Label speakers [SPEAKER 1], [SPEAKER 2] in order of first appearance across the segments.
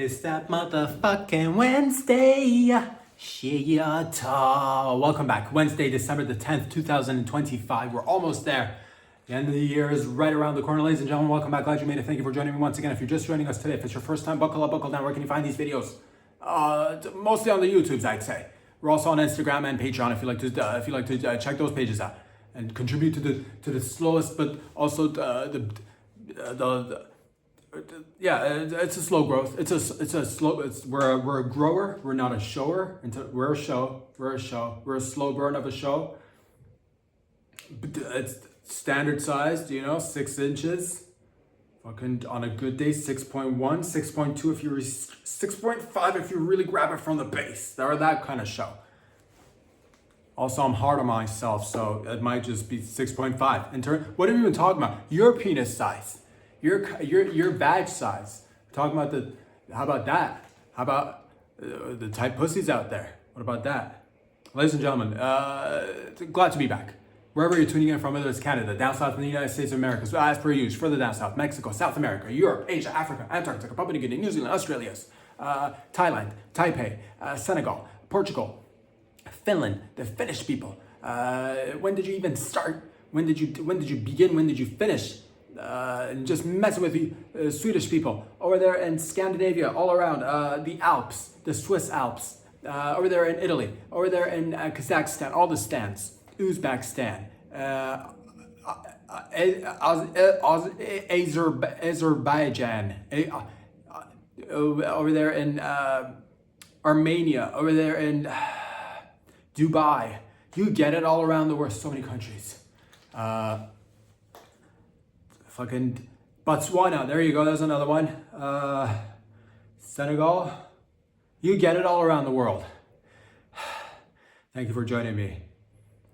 [SPEAKER 1] It's that motherfucking Wednesday. Shit. Welcome back. Wednesday, December the 10th, 2025. We're almost there. The end of the year is right around the corner. Ladies and gentlemen, welcome back. Glad you made it. Thank you for joining me once again. If you're just joining us today, if it's your first time, buckle up, buckle down. Where can you find these videos? Mostly on the YouTubes, I'd say. We're also on Instagram and Patreon if you like to check those pages out and contribute to the slowest, but also it's a slow growth. We're a grower. We're not a shower. We're a show. We're a slow burn of a show. It's standard sized, 6 inches. Fucking on a good day, 6.1, 6.2 if you're 6.5 if you really grab it from the base. Or that kind of show. Also, I'm hard on myself, so it might just be 6.5. What are we even talking about? Your penis size. Your vag size. Talking about how about that? How about the tight pussies out there? What about that? Ladies and gentlemen, glad to be back. Wherever you're tuning in from, whether it's Canada, down south in the United States of America, so as per usual, further down south, Mexico, South America, Europe, Asia, Africa, Antarctica, Papua New Guinea, New Zealand, Australia, Thailand, Taipei, Senegal, Portugal, Finland, the Finnish people. When did you even start? When did you begin? When did you finish? Just messing with the Swedish people over there in Scandinavia, all around the Alps, the Swiss Alps, over there in Italy, over there in Kazakhstan, all the stands, Uzbekistan, Azerbaijan, over there in Armenia, over there in Dubai. You get it, all around the world, so many countries. Fucking Botswana, there you go, there's another one. Senegal, you get it, all around the world. Thank you for joining me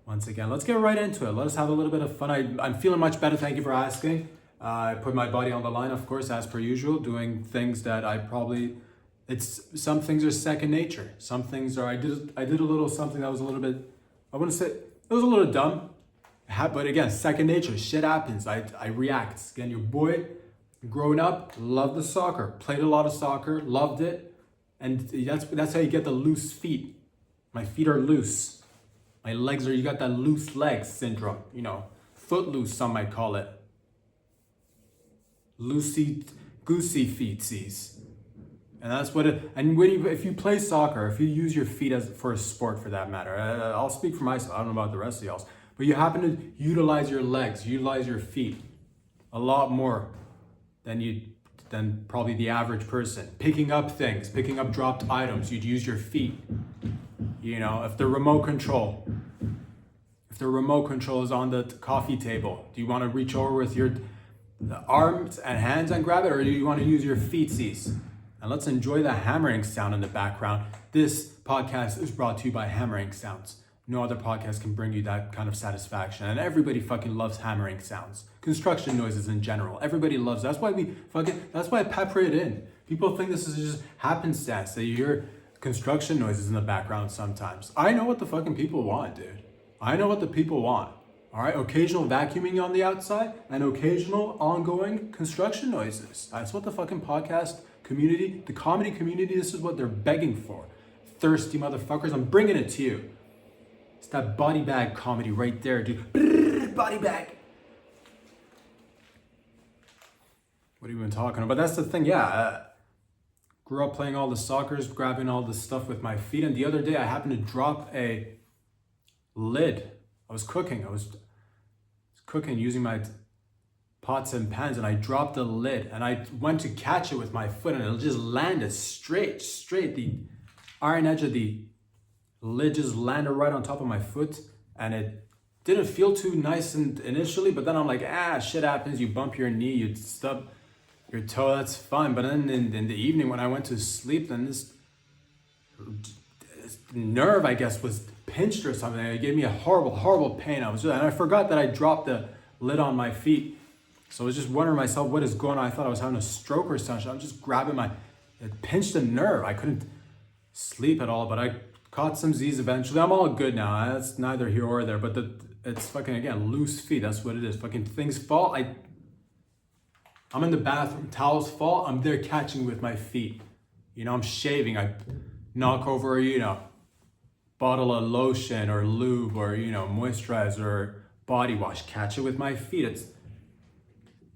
[SPEAKER 1] once again. Let's get right into it. Let us have a little bit of fun. I'm feeling much better, thank you for asking. I put my body on the line, of course, as per usual, doing things that some things are second nature. Some things are, I did a little something that was a little bit, I wouldn't say, it was a little dumb. But again, second nature, shit happens. I react. Again, your boy, growing up, loved the soccer, played a lot of soccer, loved it. And that's how you get the loose feet. My feet are loose. My legs you got that loose legs syndrome, foot loose, some might call it. Loosey goosey feetsies. And that's what if you play soccer, if you use your feet for a sport for that matter, I'll speak for myself, I don't know about the rest of y'all, but you happen to utilize your legs, utilize your feet a lot more than probably the average person. Picking up things, picking up dropped items, you'd use your feet. If the remote control is on the coffee table, do you want to reach over with your arms and hands and grab it, or do you want to use your feetsies? And let's enjoy the hammering sound in the background. This podcast is brought to you by Hammering Sounds. No other podcast can bring you that kind of satisfaction. And everybody fucking loves hammering sounds. Construction noises in general. Everybody loves it. That's why I pepper it in. People think this is just happenstance, that you hear construction noises in the background sometimes. I know what the fucking people want, dude. I know what the people want. All right, occasional vacuuming on the outside and occasional ongoing construction noises. That's what the fucking podcast community, the comedy community, this is what they're begging for. Thirsty motherfuckers, I'm bringing it to you. It's that body bag comedy right there, dude. Brrr, body bag. What are you even talking about? That's the thing, grew up playing all the soccers, grabbing all the stuff with my feet. And the other day I happened to drop a lid. I was cooking using my pots and pans, and I dropped the lid and I went to catch it with my foot and it just landed straight. The iron edge of the lid just landed right on top of my foot, and it didn't feel too nice initially, but then I'm like, shit happens. You bump your knee, you stub your toe, that's fine. But then in the evening when I went to sleep, then this nerve, I guess, was pinched or something. It gave me a horrible pain. And I forgot that I dropped the lid on my feet. So I was just wondering myself, what is going on? I thought I was having a stroke or something. I'm just grabbing it pinched a nerve. I couldn't sleep at all, but I caught some Z's eventually. I'm all good now. That's neither here or there, but it's fucking, again, loose feet. That's what it is. Fucking things fall. I'm in the bathroom, towels fall, I'm there catching with my feet. You know, I'm shaving, I knock over, you know, bottle of lotion or lube or, you know, moisturizer or body wash, catch it with my feet.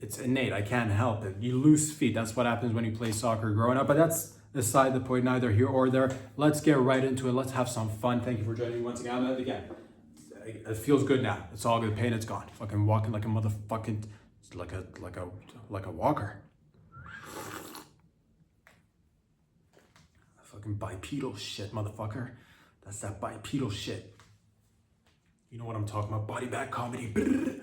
[SPEAKER 1] It's innate, I can't help it. You lose feet, that's what happens when you play soccer growing up, but that's aside the point, neither here or there. Let's get right into it, let's have some fun. Thank you for joining me once again. Again, it feels good now. It's all good, pain, it's gone. Fucking walking like a motherfucking, like a walker. Fucking bipedal shit, motherfucker. That's that bipedal shit. You know what I'm talking about, body back comedy. Brrr.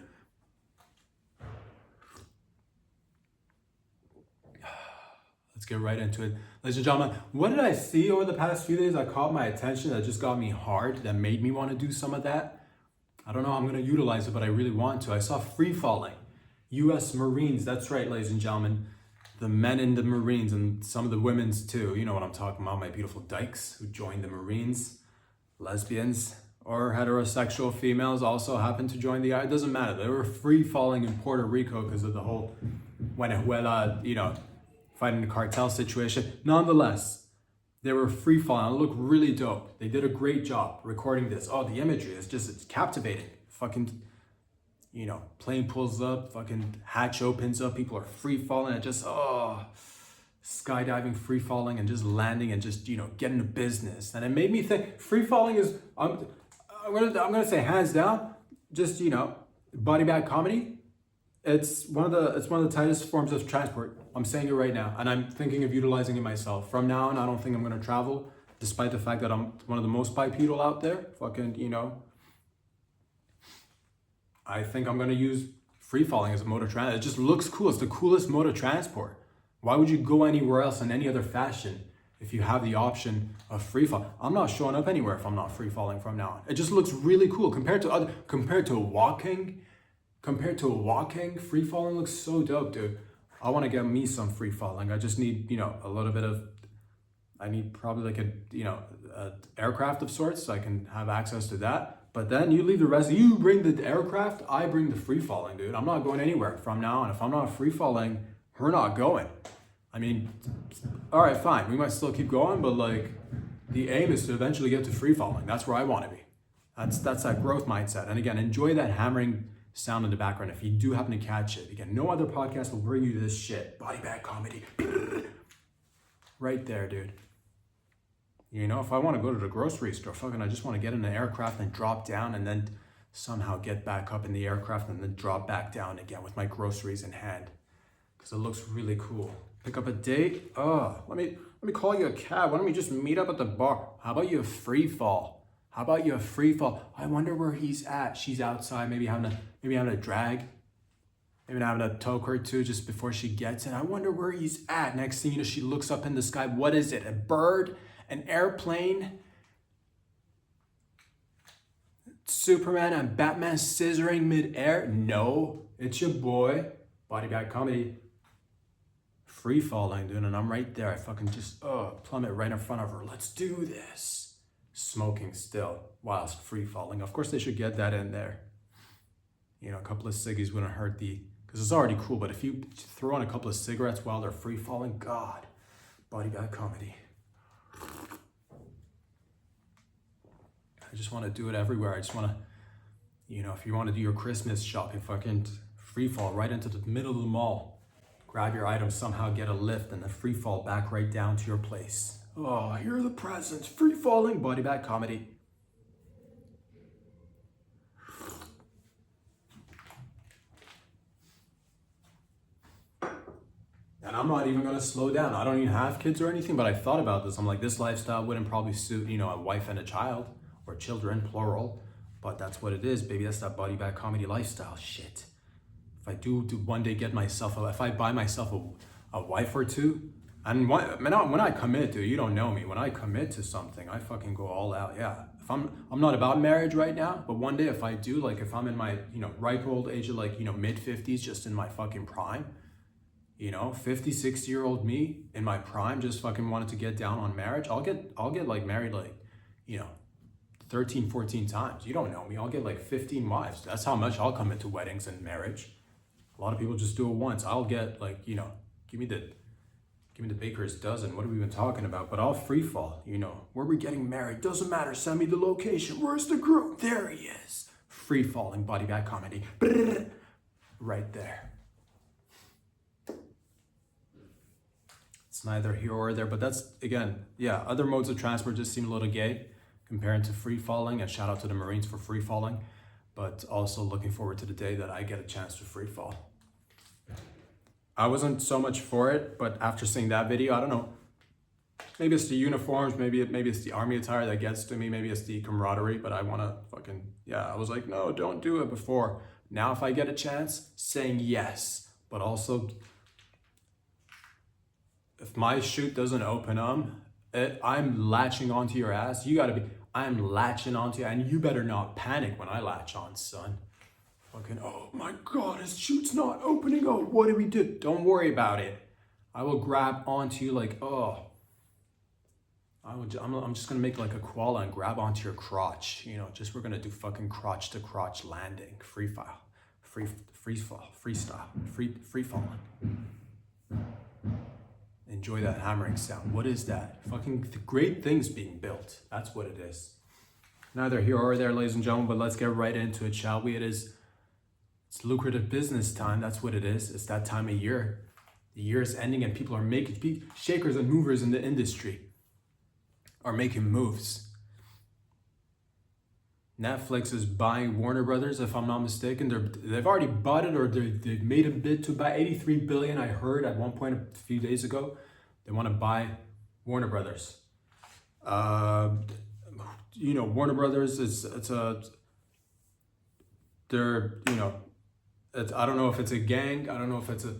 [SPEAKER 1] Let's get right into it. Ladies and gentlemen, what did I see over the past few days that caught my attention, that just got me hard, that made me want to do some of that? I don't know how I'm going to utilize it, but I really want to. I saw free falling. U.S. Marines, that's right, ladies and gentlemen. The men in the Marines and some of the women's too. You know what I'm talking about, my beautiful dykes who joined the Marines. Lesbians or heterosexual females also happen to join the, it doesn't matter. They were free falling in Puerto Rico because of the whole Venezuela, you know, fighting the cartel situation. Nonetheless, they were free falling. It looked really dope. They did a great job recording this. Oh, the imagery is just, it's captivating. Fucking, you know, plane pulls up, fucking hatch opens up, people are free falling. It just, oh, skydiving, free falling, and just landing and just, you know, getting to business. And it made me think free falling is, I'm gonna say hands down, just, you know, body bag comedy. It's one of the tightest forms of transport. I'm saying it right now, and I'm thinking of utilizing it myself. From now on, I don't think I'm gonna travel, despite the fact that I'm one of the most bipedal out there. Fucking, you know, I think I'm gonna use free falling as a mode of transport. It just looks cool. It's the coolest mode of transport. Why would you go anywhere else in any other fashion if you have the option of free fall? I'm not showing up anywhere if I'm not free falling from now on. It just looks really cool compared to walking. Free falling looks so dope, dude. I want to get me some free falling. I just need, you know, a little bit of, I need probably like a, you know, a aircraft of sorts so I can have access to that. But then you leave the rest, you bring the aircraft, I bring the free falling, dude. I'm not going anywhere from now on. If I'm not free falling, we're not going. I mean, all right, fine. We might still keep going, but like the aim is to eventually get to free falling. That's where I want to be. That's that growth mindset. And again, enjoy that hammering sound in the background if you do happen to catch it. Again, no other podcast will bring you this shit. Body bag comedy. Right there, dude. You know, if I want to go to the grocery store, fucking I just want to get in an aircraft and drop down and then somehow get back up in the aircraft and then drop back down again with my groceries in hand. Because it looks really cool. Pick up a date. Oh, let me call you a cab. Why don't we just meet up at the bar? How about you a free fall? How about you a free fall? I wonder where he's at. She's outside, maybe having a drag. Maybe having a toke or two just before she gets in. I wonder where he's at. Next thing you know, she looks up in the sky. What is it? A bird? An airplane? Superman and Batman scissoring midair? No, it's your boy. Body bag comedy. Free falling, dude, and I'm right there. I fucking just plummet right in front of her. Let's do this. Smoking still whilst free falling. Of course, they should get that in there. You know, a couple of ciggies wouldn't hurt because it's already cool. But if you throw in a couple of cigarettes while they're free falling, God, body bag comedy. I just want to do it everywhere. I just want to, you know, if you want to do your Christmas shopping, fucking free fall right into the middle of the mall. Grab your items, somehow get a lift, and then free fall back right down to your place. Oh, here are the presents. Free falling, body bag comedy. And I'm not even gonna slow down. I don't even have kids or anything, but I thought about this. I'm like, this lifestyle wouldn't probably suit, you know, a wife and a child, or children, plural. But that's what it is, baby. That's that body bag comedy lifestyle shit. If I do one day get myself, if I buy myself a wife or two, and when I commit, dude, you don't know me. When I commit to something, I fucking go all out. Yeah, if I'm not about marriage right now, but one day if I do, like if I'm in my, you know, ripe old age of like, you know, mid 50s, just in my fucking prime, you know, 50, 60-year-old me in my prime, just fucking wanted to get down on marriage. I'll get like married like, you know, 13, 14 times. You don't know me. I'll get like 15 wives. That's how much I'll commit to weddings and marriage. A lot of people just do it once. I'll get like, you know, give me the Give me the baker's dozen. What have we been talking about? But all free fall, you know. Where we getting married? Doesn't matter. Send me the location. Where's the groom? There he is. Free falling body bag comedy. Brrr. Right there. It's neither here or there, but that's, again, yeah, other modes of transport just seem a little gay compared to free falling, and shout out to the Marines for free falling, but also looking forward to the day that I get a chance to free fall. I wasn't so much for it, but after seeing that video, I don't know, maybe it's the uniforms, maybe it's the army attire that gets to me, maybe it's the camaraderie, but I want to fucking, yeah, I was like, no, don't do it before. Now if I get a chance, saying yes, but also if my chute doesn't open up, I'm latching onto your ass. I'm latching onto you, and you better not panic when I latch on, son. Fucking, oh my God, his chute's not opening. Oh, what do we do? Don't worry about it. I will grab onto you like, oh. I'm just gonna make like a koala and grab onto your crotch. You know, we're gonna do fucking crotch to crotch landing, free fall, free falling. Enjoy that hammering sound. What is that? Fucking great things being built. That's what it is. Neither here or there, ladies and gentlemen, but let's get right into it, shall we? It's lucrative business time. That's what it is. It's that time of year. The year is ending and people are making, shakers and movers in the industry are making moves. Netflix is buying Warner Brothers, if I'm not mistaken. They've already bought it, or they've made a bid to buy 83 billion. I heard at one point a few days ago, they want to buy Warner Brothers. You know, Warner Brothers I don't know if it's a gang. I don't know if it's a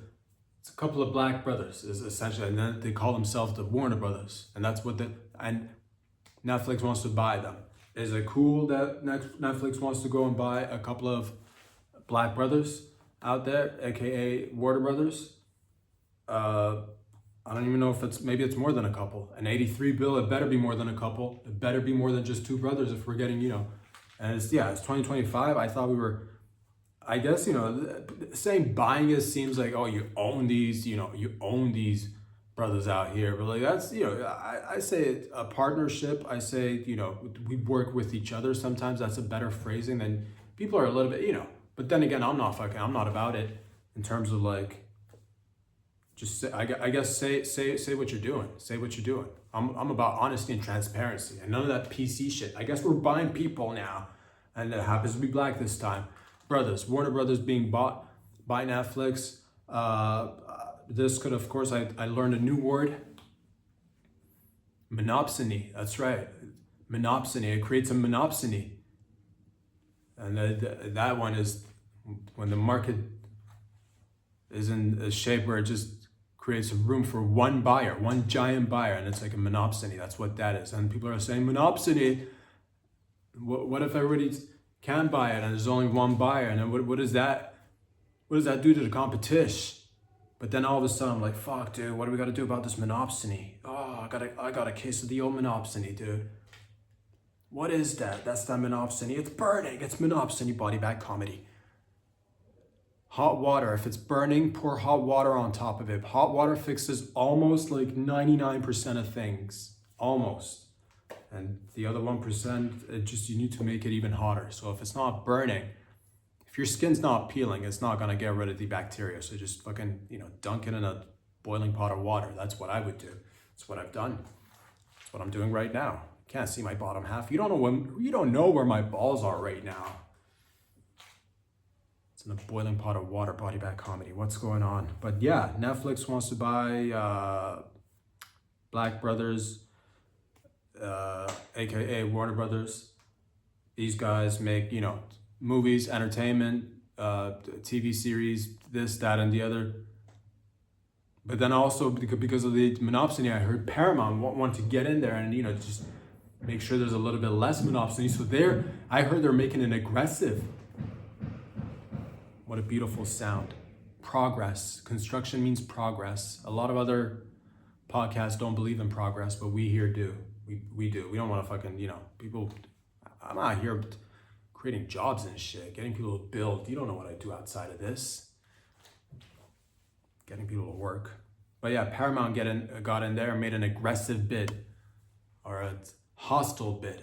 [SPEAKER 1] couple of black brothers is essentially, and then they call themselves the Warner Brothers, and that's what and Netflix wants to buy them. Is it cool that Netflix wants to go and buy a couple of black brothers out there, aka Warner Brothers? I don't even know if maybe it's more than a couple. An 83 bill, it better be more than a couple. It better be more than just two brothers if we're getting, you know, and it's 2025. I thought we were, I guess, you know, saying buying it seems like, oh, you own these, you know, you own these brothers out here, but like that's, you know, I say a partnership. I say, you know, we work with each other. Sometimes that's a better phrasing than people are a little bit, you know, but then again, I'm not about it in terms of like, just say, I guess say what you're doing. Say what you're doing. I'm about honesty and transparency and none of that PC shit. I guess we're buying people now, and it happens to be black this time. Brothers, Warner Brothers being bought by Netflix. This could, of course, I learned a new word. Monopsony. That's right. Monopsony. It creates a monopsony. And that one is when the market is in a shape where it just creates a room for one buyer, one giant buyer, and it's like a monopsony. That's what that is. And people are saying, monopsony, what if everybody can buy it and there's only one buyer? And then what does that do to the competition? But then all of a sudden I'm like, fuck, dude, what do we got to do about this monopsony? Oh, I got a case of the old monopsony, dude. What is that? That's that monopsony. It's burning. It's monopsony body bag comedy. Hot water. If it's burning, pour hot water on top of it. Hot water fixes almost like 99% of things. Almost. And the other 1%, you need to make it even hotter. So if it's not burning, if your skin's not peeling, it's not gonna get rid of the bacteria. So just fucking, you know, dunk it in a boiling pot of water. That's what I would do. That's what I've done. That's what I'm doing right now. Can't see my bottom half. You don't know where my balls are right now. It's in a boiling pot of water, body bag comedy. What's going on? But yeah, Netflix wants to buy Black Brothers, aka Warner Brothers. These guys make, you know, movies, entertainment, TV series, this, that, and the other. But then also because of the monopsony, I heard Paramount want to get in there and, you know, just make sure there's a little bit less monopsony. So I heard they're making an aggressive. What a beautiful sound. Progress. Construction means progress. A lot of other podcasts don't believe in progress, but we here do. We do. We don't want to fucking, you know, people. I'm out here creating jobs and shit, getting people to build. You don't know what I do outside of this. Getting people to work. But yeah, Paramount got in there and made an aggressive bid, or a hostile bid.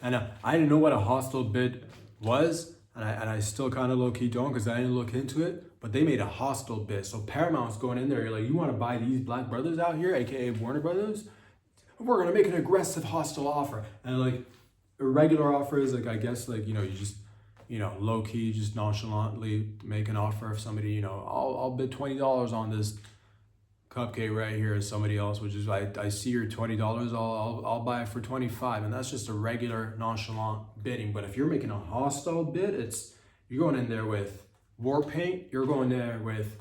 [SPEAKER 1] And I didn't know what a hostile bid was, and I still kind of low-key don't, because I didn't look into it, but they made a hostile bid. So Paramount's going in there, you're like, you want to buy these black brothers out here, aka Warner Brothers? We're gonna make an aggressive hostile offer. And like a regular offer is like, I guess, like, you know, you just, you know, low-key, just nonchalantly make an offer of somebody, you know, I'll bid $20 on this cupcake right here. As somebody else, which is, I see your $20, I'll buy it for 25, and that's just a regular nonchalant bidding. But if you're making a hostile bid, you're going in there with war paint, you're going there with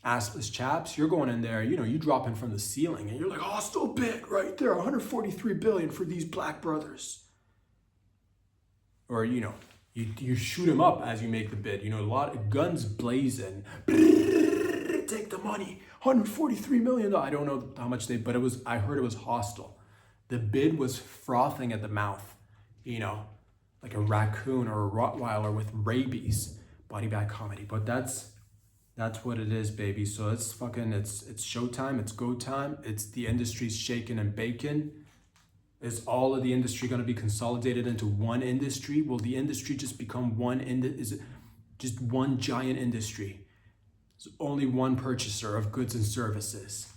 [SPEAKER 1] assless chaps, you're going in there, you know, you dropping from the ceiling, and you're like, hostile bid right there, 143 billion for these black brothers. Or, you know, you shoot them up as you make the bid, you know, a lot of guns blazing, take the money, 143 million. I don't know how much but I heard it was hostile. The bid was frothing at the mouth, you know, like a raccoon or a Rottweiler with rabies. Body bag comedy. But that's what it is, baby. So it's showtime, it's go time. It's the industry's shaking and baking. Is all of the industry going to be consolidated into one industry? Will the industry just become is it just one giant industry? Only one purchaser of goods and services.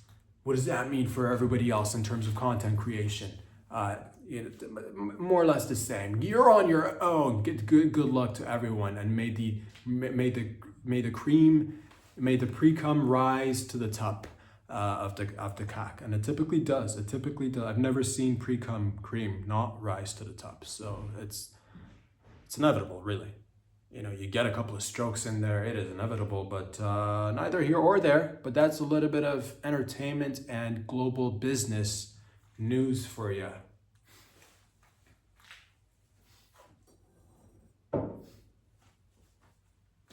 [SPEAKER 1] What does that mean for everybody else in terms of content creation? You know, more or less the same. You're on your own. Good luck to everyone, and may the pre-cum rise to the top of the cock, and it typically does. I've never seen pre-cum cream not rise to the top, so it's inevitable, really. You know, you get a couple of strokes in there, it is inevitable, but neither here or there. But that's a little bit of entertainment and global business news for you.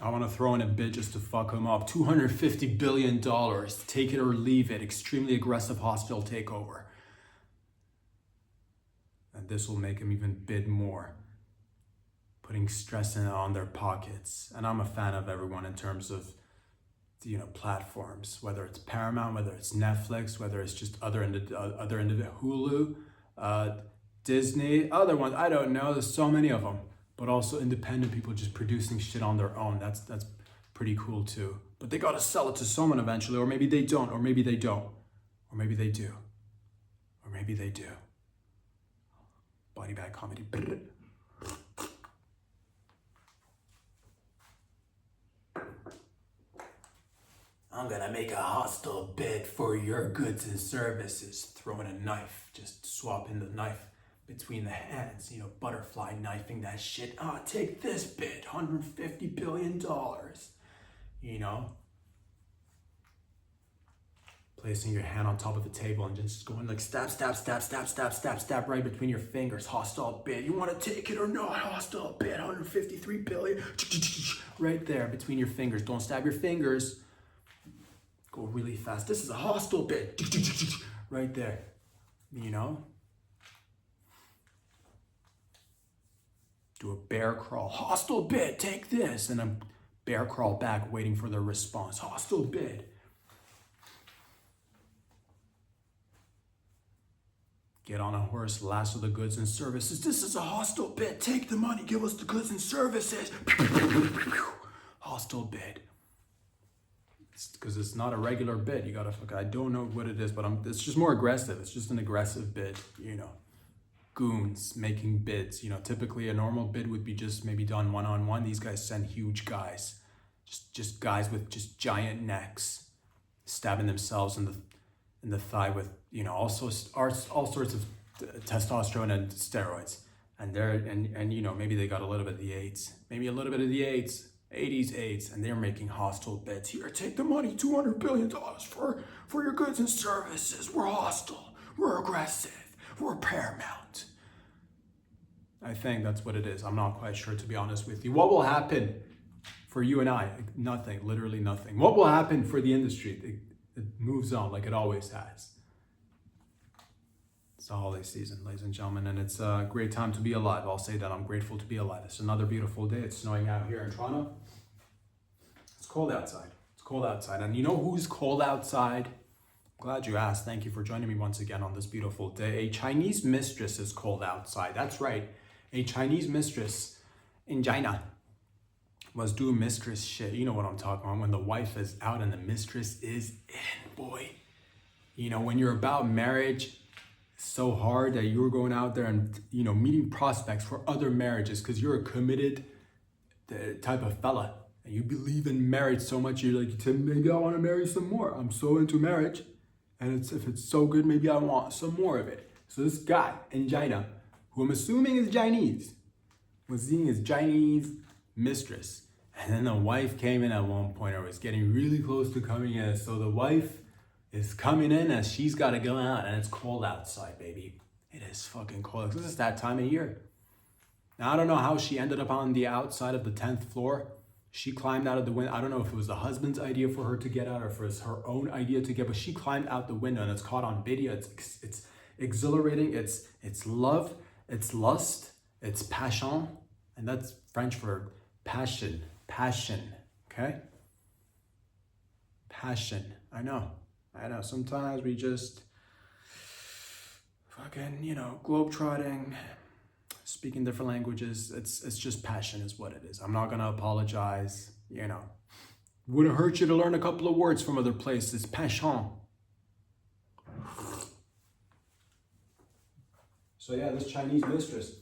[SPEAKER 1] I want to throw in a bid just to fuck him up. $250 billion, take it or leave it, extremely aggressive hostile takeover. And this will make him even bid more, putting stress on their pockets. And I'm a fan of everyone in terms of, you know, platforms, whether it's Paramount, whether it's Netflix, whether it's just other Hulu, Disney, other ones, I don't know, there's so many of them. But also independent people just producing shit on their own. That's pretty cool too. But they gotta sell it to someone eventually, or maybe they don't, or maybe they don't, or maybe they do, or maybe they do. Body bag comedy. I'm gonna make a hostile bid for your goods and services. Throwing a knife, just swapping the knife between the hands, you know, butterfly knifing that shit. Take this bid, $150 billion, you know? Placing your hand on top of the table and just going like stab right between your fingers. Hostile bid. You want to take it or not? Hostile bid, 153 billion. Right there between your fingers. Don't stab your fingers. Go really fast. This is a hostile bid. Right there, you know? Do a bear crawl. Hostile bid, take this. And a bear crawl back waiting for their response. Hostile bid. Get on a horse, lasso the goods and services. This is a hostile bid. Take the money, give us the goods and services. Hostile bid. Because it's not a regular bid. You gotta I don't know what it is, but it's just more aggressive. It's just an aggressive bid, you know. Goons making bids. You know, typically a normal bid would be just maybe done one-on-one. These guys send huge guys. Just guys with just giant necks, stabbing themselves in the thigh with, you know, all sorts of testosterone and steroids. And you know, maybe they got a little bit of the AIDS. Maybe a little bit of the AIDS. 80s AIDS, and they're making hostile bids. Here, take the money, $200 billion for your goods and services. We're hostile. We're aggressive. We're Paramount. I think that's what it is. I'm not quite sure, to be honest with you. What will happen for you and I? Nothing, literally nothing. What will happen for the industry? It moves on like it always has. It's the holiday season, ladies and gentlemen, and it's a great time to be alive. I'll say that I'm grateful to be alive. It's another beautiful day. It's snowing out here in Toronto. It's cold outside. It's cold outside. And you know who's cold outside? Glad you asked. Thank you for joining me once again on this beautiful day. A Chinese mistress is cold outside. That's right. A Chinese mistress in China was doing mistress shit. You know what I'm talking about. When the wife is out and the mistress is in, boy. You know, when you're about marriage, so hard that you're going out there and, you know, meeting prospects for other marriages because you're a committed type of fella. And you believe in marriage so much, you're like, maybe I want to marry some more. I'm so into marriage. And if it's so good, maybe I want some more of it. So this guy in China, who I'm assuming is Chinese, was seeing his Chinese mistress. And then the wife came in at one point, or was getting really close to coming in. So the wife is coming in as she's got to go out, and it's cold outside, baby. It is fucking cold. This is that time of year. Now, I don't know how she ended up on the outside of the 10th floor. She climbed out of the window. I don't know if it was the husband's idea for her to get out or if it was her own idea to get, but she climbed out the window and it's caught on video. It's exhilarating. It's love. It's lust. It's passion. And that's French for passion. Passion. Okay? Passion. I know. Sometimes we just fucking, you know, globetrotting, speaking different languages. It's just passion is what it is. I'm not gonna apologize, you know. Wouldn't hurt you to learn a couple of words from other places. Passion. So yeah, this Chinese mistress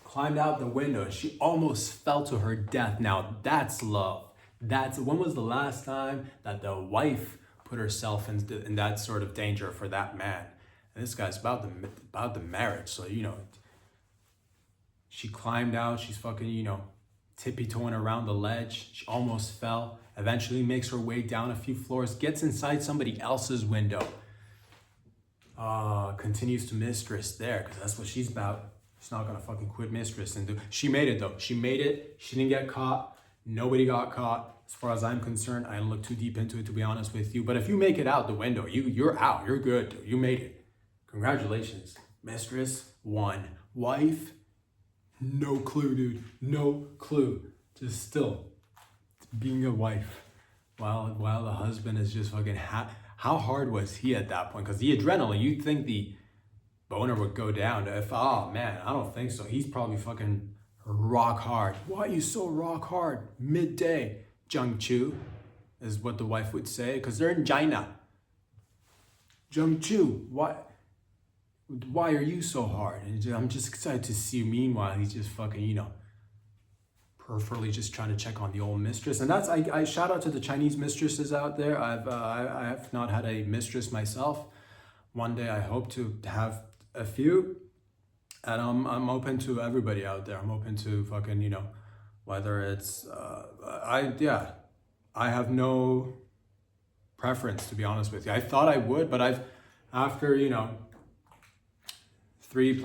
[SPEAKER 1] climbed out the window. She almost fell to her death. Now that's love. When was the last time that the wife put herself in that sort of danger for that man? And this guy's about the marriage. So, you know, she climbed out. She's fucking, you know, tippy-toeing around the ledge. She almost fell. Eventually makes her way down a few floors. Gets inside somebody else's window. Continues to mistress there because that's what she's about. She's not gonna fucking quit mistress and do. She made it though. She made it. She didn't get caught. Nobody got caught. As far as I'm concerned, I didn't look too deep into it to be honest with you. But if you make it out the window, you're out. You're good. Dude. You made it. Congratulations. Mistress, one. Wife, no clue, dude. No clue. Just still being a wife while the husband is just fucking how hard was he at that point? Because the adrenaline, you'd think the boner would go down. Oh man, I don't think so. He's probably fucking rock hard. Why are you so rock hard? Midday. Jiangchu is what the wife would say. Because they're in China. Jiangchu, why are you so hard? And I'm just excited to see you. Meanwhile, he's just fucking, you know, peripherally just trying to check on the old mistress. And that's, I shout out to the Chinese mistresses out there. I have not had a mistress myself. One day I hope to have a few. And I'm open to everybody out there. I'm open to fucking, you know, whether it's, I have no preference, to be honest with you. I thought I would, but after, you know, 3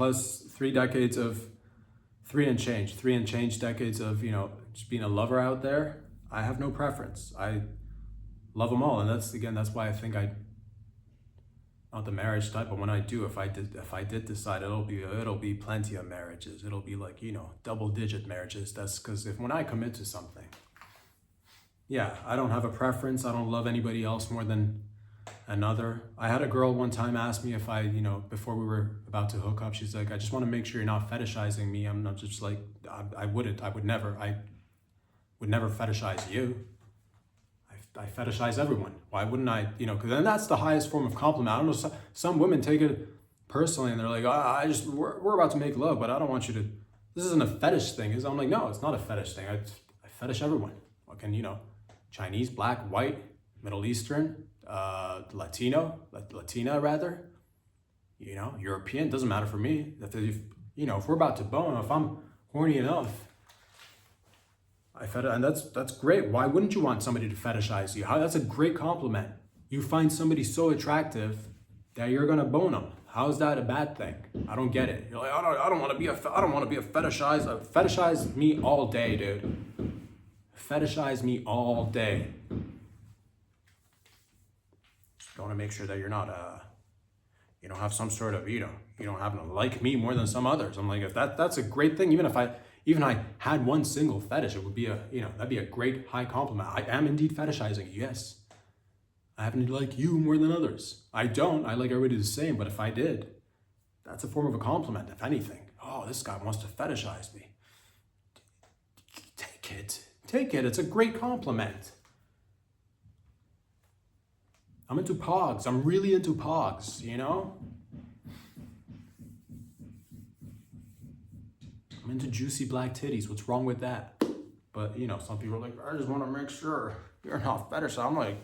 [SPEAKER 1] and change decades of, you know, just being a lover out there, I have no preference. I love them all. And that's why I think not the marriage type, but when I do, if I did decide, it'll be plenty of marriages. It'll be like, you know, double-digit marriages. That's because when I commit to something, yeah, I don't have a preference. I don't love anybody else more than another. I had a girl one time ask me if I, you know, before we were about to hook up, she's like, I just want to make sure you're not fetishizing me. I'm not just like, I would never fetishize you. I fetishize everyone. Why wouldn't I, you know, because then that's the highest form of compliment. I don't know, some women take it personally and they're like, we're about to make love, but I don't want you to, this isn't a fetish thing. I'm like, no, it's not a fetish thing. I fetish everyone. Fucking, you know, Chinese, black, white, Middle Eastern, Latina rather, you know, European, doesn't matter for me. You know, if we're about to bone, if I'm horny enough, and that's great. Why wouldn't you want somebody to fetishize you? That's a great compliment. You find somebody so attractive that you're gonna bone them. How is that a bad thing? I don't get it. You're like, I don't want to be a fetishizer. Fetishize me all day, dude. Fetishize me all day. Just want to make sure that you're not you don't have some sort of, you know, you don't happen to like me more than some others. I'm like, if that's a great thing. Even I had one single fetish, it would be that'd be a great high compliment. I am indeed fetishizing, yes. I happen to like you more than others. I don't. I like everybody the same. But if I did, that's a form of a compliment, if anything. Oh, this guy wants to fetishize me. Take it. Take it. It's a great compliment. I'm into pogs. I'm really into pogs, you know? I'm into juicy black titties. What's wrong with that? But, you know, some people are like, I just want to make sure you're not fetishized. I'm like,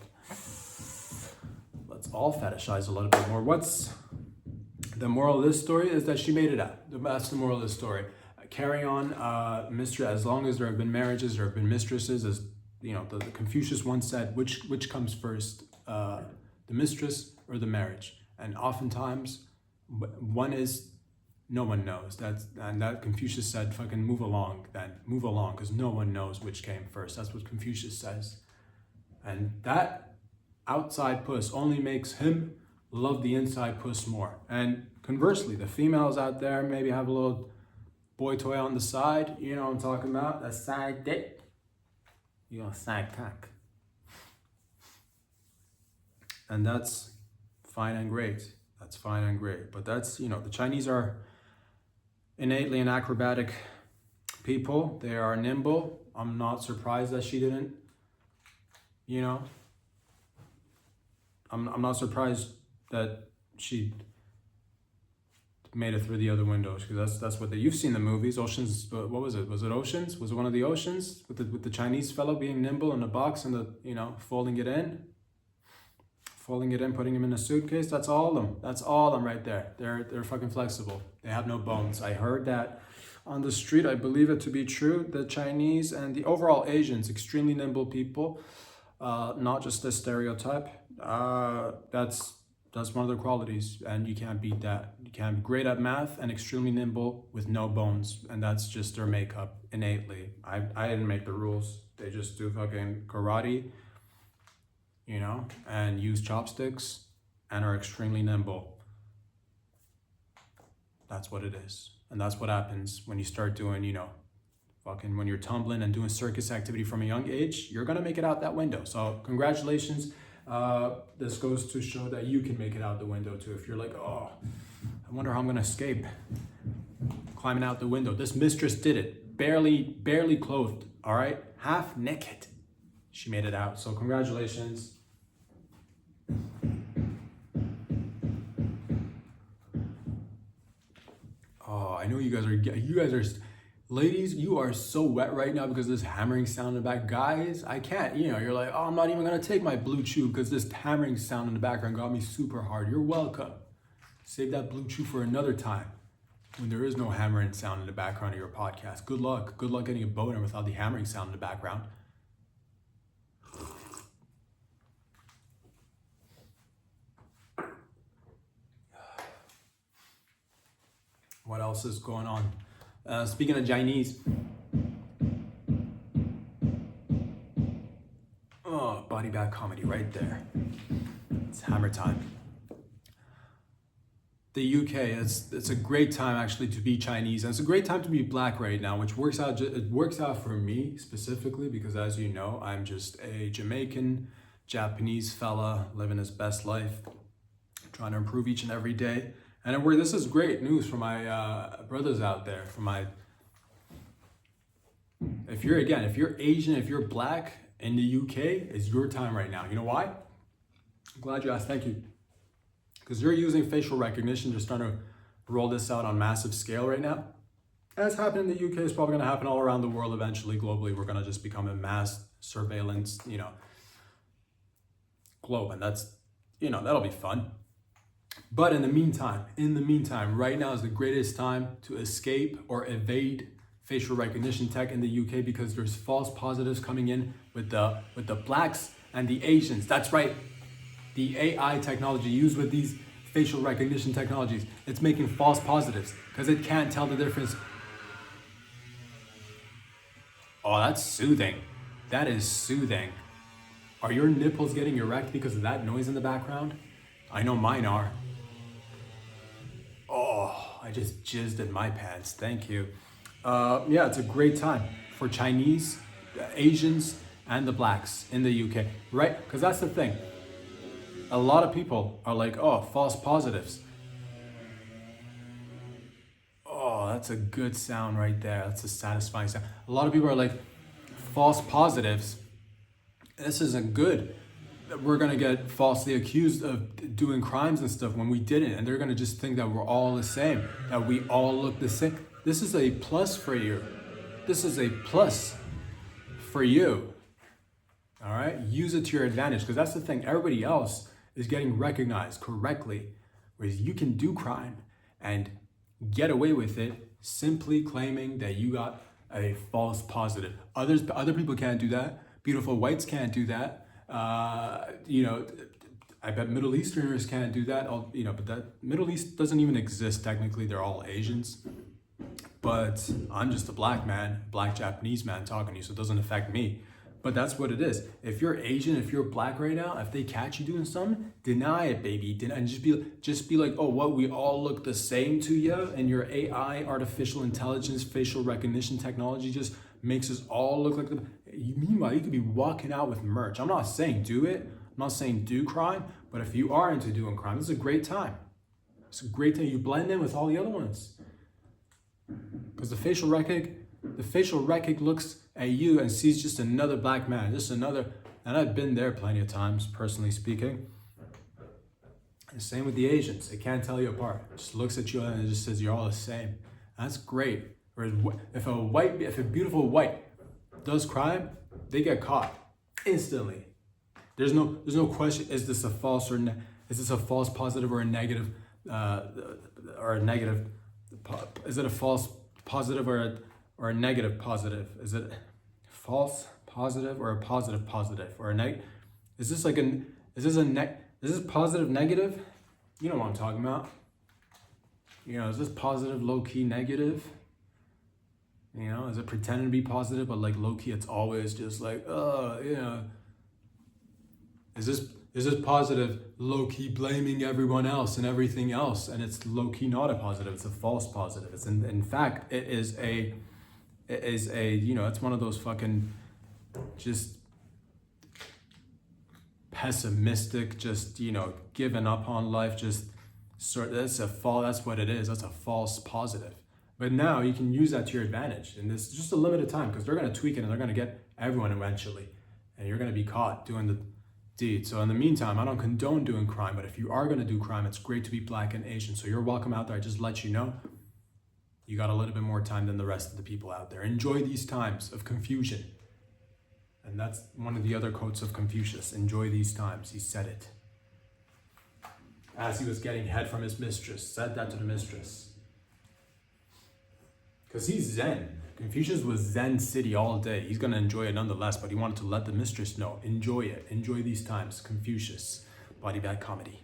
[SPEAKER 1] let's all fetishize a little bit more. What's the moral of this story is that she made it out. That's the moral of the story. Carry on, mistress. As long as there have been marriages, there have been mistresses. As you know, the Confucius once said, which comes first, the mistress or the marriage? And oftentimes, one is no one knows. That Confucius said, fucking move along. Then move along, because no one knows which came first. That's what Confucius says. And that outside puss only makes him love the inside puss more. And conversely, the females out there maybe have a little boy toy on the side. You know what I'm talking about? A side dick. You know, side cock. And that's fine and great. That's fine and great. But that's, you know, the Chinese are innately an acrobatic people. They are nimble. I'm not surprised that she didn't, you know. I'm not surprised that she made it through the other windows, because that's what you've seen the movies. Oceans, what was it? Was it Oceans? Was it one of the Oceans with the Chinese fellow being nimble in a box and folding it in, putting him in a suitcase? That's all of them. That's all of them right there. They're fucking flexible. They have no bones. I heard that on the street. I believe it to be true. The Chinese and the overall Asians, extremely nimble people. Not just a stereotype. That's one of their qualities, and you can't beat that. You can be great at math and extremely nimble with no bones, and that's just their makeup innately. I didn't make the rules. They just do fucking karate, you know, and use chopsticks and are extremely nimble. That's what it is. And that's what happens when you start doing, you know, fucking when you're tumbling and doing circus activity from a young age, you're gonna make it out that window. So congratulations. This goes to show that you can make it out the window too. If you're like, oh, I wonder how I'm gonna escape climbing out the window. This mistress did it, barely clothed, all right? Half naked. She made it out, so congratulations. Oh, I know you guys are, ladies, you are so wet right now because of this hammering sound in the back. Guys, I can't, you know, you're like, oh, I'm not even gonna take my blue chew because this hammering sound in the background got me super hard. You're welcome. Save that blue chew for another time when there is no hammering sound in the background of your podcast. Good luck. Good luck getting a boner without the hammering sound in the background. What else is going on? Speaking of Chinese, oh, body bag comedy right there. It's hammer time. The UK, it's a great time actually to be Chinese, and it's a great time to be black right now, which works out. It works out for me specifically because, as you know, I'm just a Jamaican, Japanese fella living his best life, trying to improve each and every day. And this is great news for my brothers out there. If you're Asian, if you're black in the UK, it's your time right now. You know why? I'm glad you asked. Thank you. Because you're using facial recognition. They're starting to roll this out on massive scale right now. As happened in the UK, it's probably going to happen all around the world eventually. Globally, we're going to just become a mass surveillance, globe, and that'll be fun. But in the meantime, right now is the greatest time to escape or evade facial recognition tech in the UK because there's false positives coming in with the blacks and the Asians. That's right. The AI technology used with these facial recognition technologies, it's making false positives because it can't tell the difference. Oh, that's soothing. That is soothing. Are your nipples getting erect because of that noise in the background? I know mine are. Oh, I just jizzed in my pants. Thank you. Yeah, it's a great time for Chinese, Asians, and the blacks in the UK, right? Because that's the thing. a lot of people are like, oh, false positives. Oh, that's a good sound right there. That's a satisfying sound. A lot of people are like, false positives. This isn't good. We're gonna get falsely accused of doing crimes and stuff when we didn't, and they're gonna just think that we're all the same, that we all look the same. This is a plus for you. This is a plus for you. All right, use it to your advantage, because that's the thing. Everybody else is getting recognized correctly, whereas you can do crime and get away with it simply claiming that you got a false positive. Other people can't do that. Beautiful whites can't do that. I bet Middle Easterners can't do that. But that Middle East doesn't even exist technically. They're all Asians. But I'm just a black man, black Japanese man talking to you, so it doesn't affect me. But that's what it is. If you're Asian, if you're black right now, if they catch you doing something, deny it, baby. And just be like, oh, what? We all look the same to you, and your AI, artificial intelligence, facial recognition technology just makes us all look like them. Meanwhile, you could be walking out with merch. I'm not saying do it. I'm not saying do crime. But if you are into doing crime, this is a great time. It's a great time. You blend in with all the other ones. Because the facial recog looks at you and sees just another black man, just another, and I've been there plenty of times, personally speaking. And same with the Asians. It can't tell you apart. It just looks at you and it just says you're all the same. That's great. Whereas if a beautiful white does crime, they get caught instantly. There's no question. Is this a false is this a false positive or a negative Is it a false positive or a negative positive? Is it false positive or a positive positive or a negative? Is this positive negative? You know what I'm talking about. Is this positive low key negative? Is it pretending to be positive but like low key it's always just like Is this positive low key blaming everyone else and everything else, and it's low key not a positive, it's a false positive. It's in fact it's one of those fucking just pessimistic, just giving up on life, that's what it is. That's a false positive. But now you can use that to your advantage, and this is just a limited time, because they're going to tweak it and they're going to get everyone eventually, and you're going to be caught doing the deed. So in the meantime, I don't condone doing crime, but if you are going to do crime, it's great to be black and Asian. So you're welcome out there. I just let you know, you got a little bit more time than the rest of the people out there. Enjoy these times of confusion. And that's one of the other quotes of Confucius. Enjoy these times. He said it as he was getting head from his mistress. Said that to the mistress. Because he's Zen. Confucius was Zen city all day. He's going to enjoy it nonetheless, but he wanted to let the mistress know. Enjoy it. Enjoy these times. Confucius. Body Bag Comedy.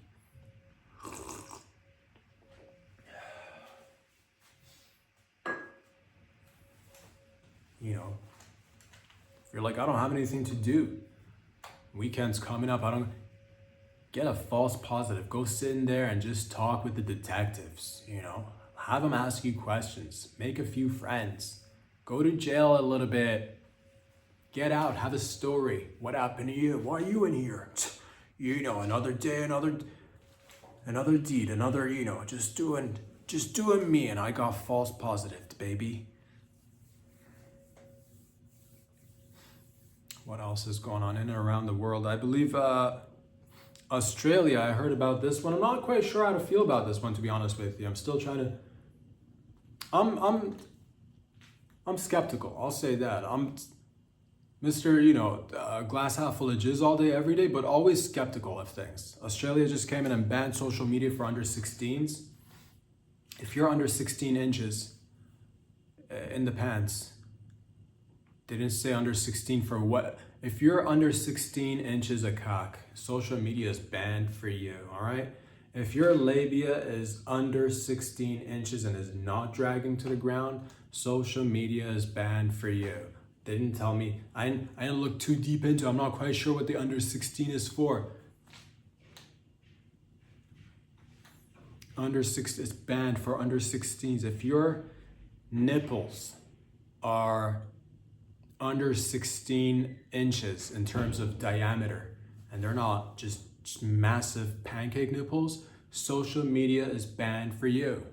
[SPEAKER 1] If you're like, I don't have anything to do. Weekend's coming up. Get a false positive. Go sit in there and just talk with the detectives, Have them ask you questions. Make a few friends. Go to jail a little bit. Get out. Have a story. What happened to you? Why are you in here? Another day, another deed, just doing me, and I got false positive, baby. What else is going on in and around the world? I believe Australia, I heard about this one. I'm not quite sure how to feel about this one, to be honest with you. I'm still trying to... I'm skeptical. I'll say that. I'm Mr. Glass half full of jizz all day, every day, but always skeptical of things. Australia just came in and banned social media for under 16s. If you're under 16 inches in the pants, they didn't say under 16 for what. If you're under 16 inches of cock, social media is banned for you, all right? If your labia is under 16 inches and is not dragging to the ground, social media is banned for you. They didn't tell me. I didn't look too deep into it. I'm not quite sure what the under 16 is for. It's banned for under 16s. If your nipples are under 16 inches in terms of diameter, and they're not just just massive pancake nipples, social media is banned for you.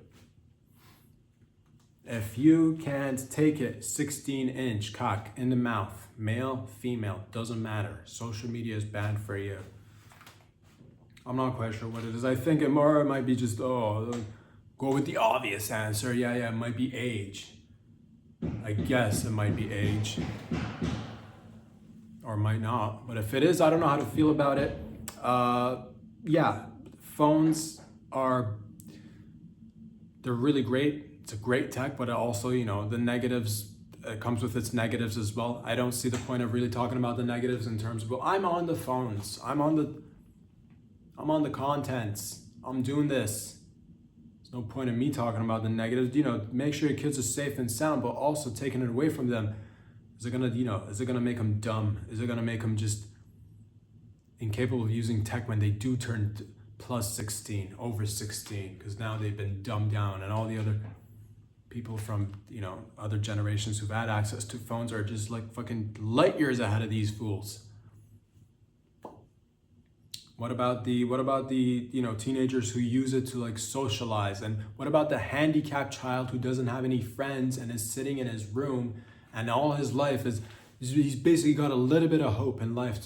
[SPEAKER 1] If you can't take it, 16-inch cock in the mouth, male, female, doesn't matter. Social media is banned for you. I'm not quite sure what it is. I think it might be just, go with the obvious answer. Yeah, it might be age. I guess it might be age. Or might not. But if it is, I don't know how to feel about it. Phones they're really great. It's a great tech, but also, the negatives, it comes with its negatives as well. I don't see the point of really talking about the negatives in terms of, I'm on the phones, I'm on the contents, I'm doing this. There's no point in me talking about the negatives. Make sure your kids are safe and sound, but also taking it away from them. Is it gonna make them dumb? Is it gonna make them just incapable of using tech when they do turn plus 16, over 16? Because now they've been dumbed down, and all the other people from other generations who've had access to phones are just like fucking light years ahead of these fools. What about the teenagers who use it to like socialize? And what about the handicapped child who doesn't have any friends and is sitting in his room, and all his life he's basically got a little bit of hope in life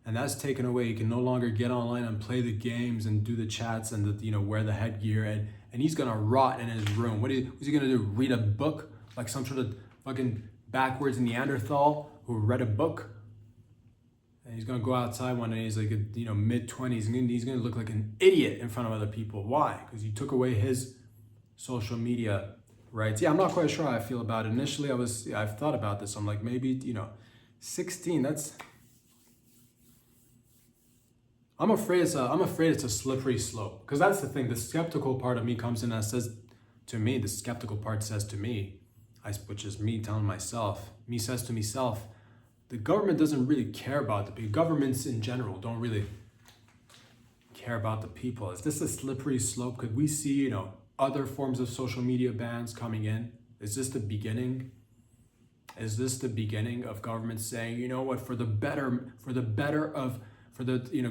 [SPEAKER 1] and that's taken away. He can no longer get online and play the games and do the chats and wear the headgear, and he's gonna rot in his room. What's he gonna do? Read a book like some sort of fucking backwards Neanderthal who read a book? And he's gonna go outside one day. He's like mid-20s, and he's gonna look like an idiot in front of other people. Why? Because you took away his social media rights. I'm not quite sure how I feel about it. Initially, I've thought about this. I'm like, maybe 16. I'm afraid it's a slippery slope, because that's the thing. The skeptical part of me comes in and says to me, which is me telling myself, says to myself, the government doesn't really care about the people. Governments in general don't really care about the people. Is this a slippery slope? Could we see, other forms of social media bans coming in? Is this the beginning? Is this the beginning of governments saying, you know what, for the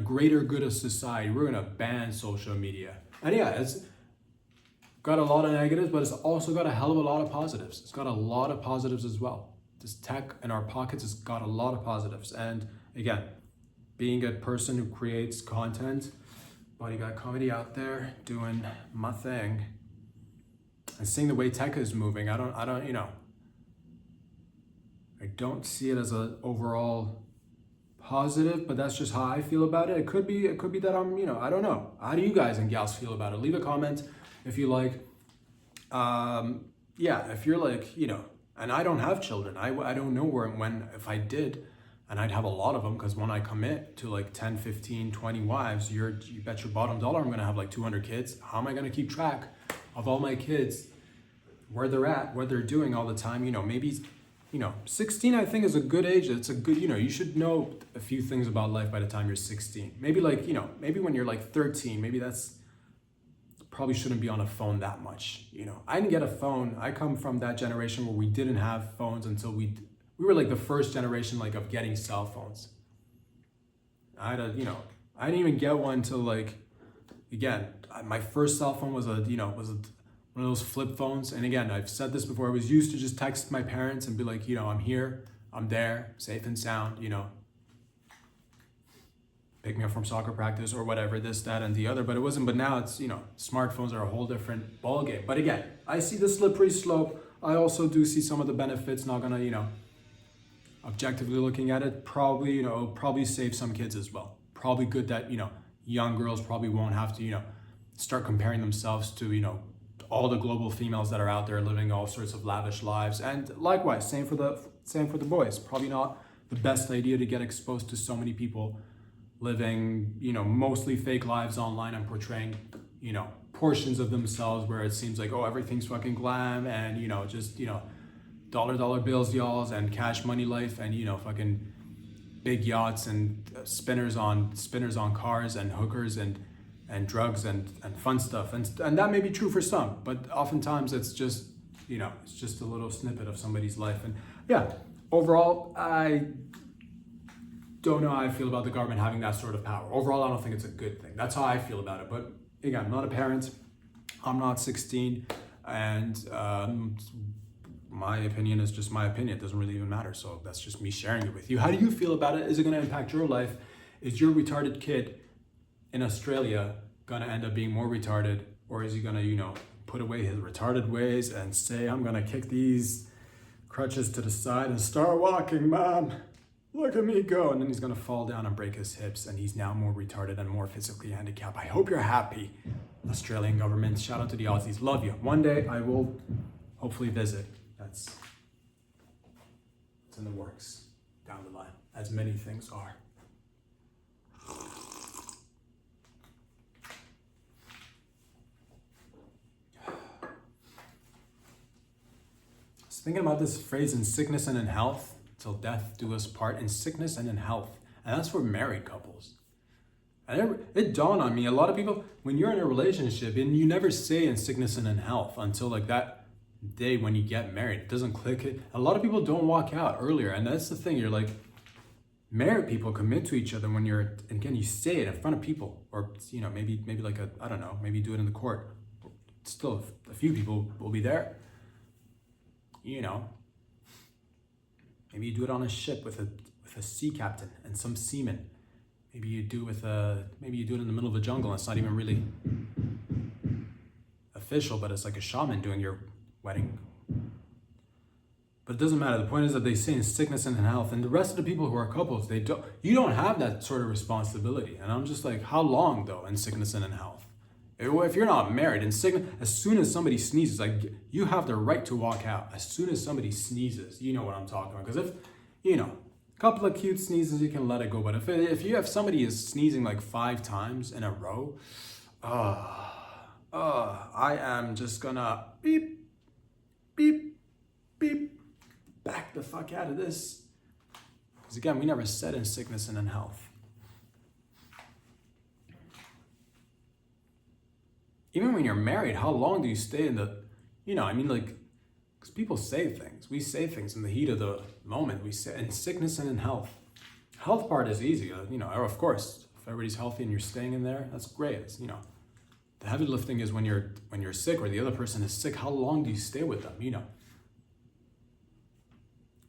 [SPEAKER 1] greater good of society, we're gonna ban social media? And it's got a lot of negatives, but it's also got a hell of a lot of positives. It's got a lot of positives as well. This tech in our pockets has got a lot of positives. And again, being a person who creates content, bodyguard comedy out there, doing my thing, and seeing the way tech is moving, I don't see it as an overall positive, but that's just how I feel about it. It could be that I'm, I don't know. How do you guys and gals feel about it? Leave a comment if you like. If you're like, and I don't have children. I don't know when, if I did, and I'd have a lot of them, because when I commit to like 10, 15, 20 wives, you bet your bottom dollar I'm going to have like 200 kids. How am I going to keep track of all my kids, where they're at, what they're doing all the time? Maybe 16 I think is a good age. It's a good, you should know a few things about life by the time you're 16. Maybe maybe when you're like 13, maybe that's probably shouldn't be on a phone that much. I didn't get a phone. I come from that generation where we didn't have phones until we were like the first generation like of getting cell phones. I didn't even get one till like, again, my first cell phone was one of those flip phones. And again, I've said this before, I was used to just text my parents and be like, I'm here, I'm there, safe and sound, pick me up from soccer practice or whatever, this, that, and the other. But it wasn't, but now it's, smartphones are a whole different ballgame. But again, I see the slippery slope. I also do see some of the benefits, not gonna, objectively looking at it, probably save some kids as well. Probably good that, young girls probably won't have to, start comparing themselves to, all the global females that are out there living all sorts of lavish lives. And likewise, same for the boys. Probably not the best idea to get exposed to so many people living, mostly fake lives online and portraying, portions of themselves where it seems like, everything's fucking glam and, just, dollar bills, y'alls, and cash money life, and, fucking big yachts and spinners on cars and hookers and drugs and fun stuff. And that may be true for some, but oftentimes it's just, it's just a little snippet of somebody's life. And overall, don't know how I feel about the government having that sort of power. Overall, I don't think it's a good thing. That's how I feel about it. But again, I'm not a parent. I'm not 16. And my opinion is just my opinion. It doesn't really even matter. So that's just me sharing it with you. How do you feel about it? Is it going to impact your life? Is your retarded kid in Australia going to end up being more retarded? Or is he going to, put away his retarded ways and say, I'm going to kick these crutches to the side and start walking, Mom. Look at me go. And then he's going to fall down and break his hips. And he's now more retarded and more physically handicapped. I hope you're happy, Australian government. Shout out to the Aussies. Love you. One day I will hopefully visit. It's in the works down the line, as many things are. I was thinking about this phrase, in sickness and in health, till death do us part, in sickness and in health. And that's for married couples. And it dawned on me, a lot of people, when you're in a relationship, and you never say in sickness and in health until like that day when you get married. It doesn't click. It. A lot of people don't walk out earlier. And that's the thing. You're like, married people commit to each other when you're, and again, you say it in front of people. Or, maybe like I don't know, maybe do it in the court. Still, a few people will be there. Maybe you do it on a ship with a sea captain and some seamen. Maybe you do it in the middle of a jungle and it's not even really official, but it's like a shaman doing your wedding. But it doesn't matter. The point is that they say in sickness and in health, and the rest of the people who are couples, you don't have that sort of responsibility. And I'm just like, how long though in sickness and in health? If you're not married, in sickness, as soon as somebody sneezes, like you have the right to walk out. As soon as somebody sneezes, you know what I'm talking about. Because if, a couple of cute sneezes, you can let it go. But if somebody is sneezing like 5 times in a row, I am just gonna beep, beep, beep, back the fuck out of this. Because again, we never said in sickness and in health. Even when you're married, how long do you stay in the, because people say things. We say things in the heat of the moment. We say in sickness and in health. Health part is easy, of course. If everybody's healthy and you're staying in there, that's great. It's, the heavy lifting is when you're sick or the other person is sick. How long do you stay with them?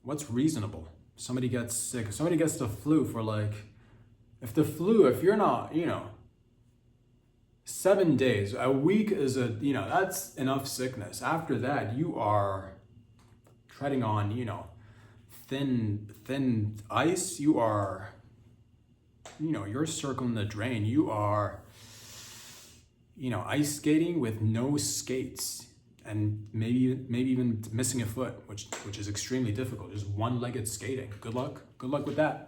[SPEAKER 1] What's reasonable? Somebody gets sick. Somebody gets the flu for if you're not, 7 days, a week is that's enough sickness. After that, you are treading on, thin ice. You are, you're circling the drain. You are, ice skating with no skates and maybe even missing a foot, which is extremely difficult. Just one-legged skating. Good luck with that.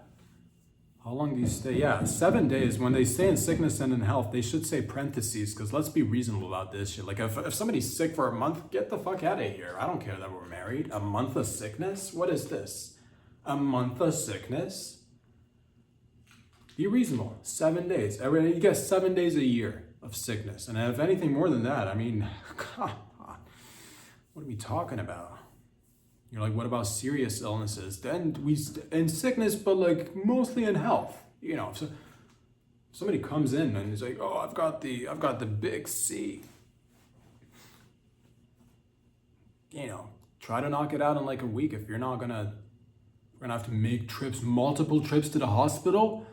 [SPEAKER 1] How long do you stay? Yeah, 7 days. When they say in sickness and in health, they should say parentheses, because let's be reasonable about this shit. Like if somebody's sick for a month, get the fuck out of here. I don't care that we're married. A month of sickness? What is this? A month of sickness? Be reasonable. 7 days. You get 7 days a year of sickness. And if anything more than that, God, what are we talking about? You're like, what about serious illnesses? Then in sickness, but mostly in health. So somebody comes in and is like, oh, I've got the big C. Try to knock it out in a week. If you're not we're gonna have to make multiple trips to the hospital.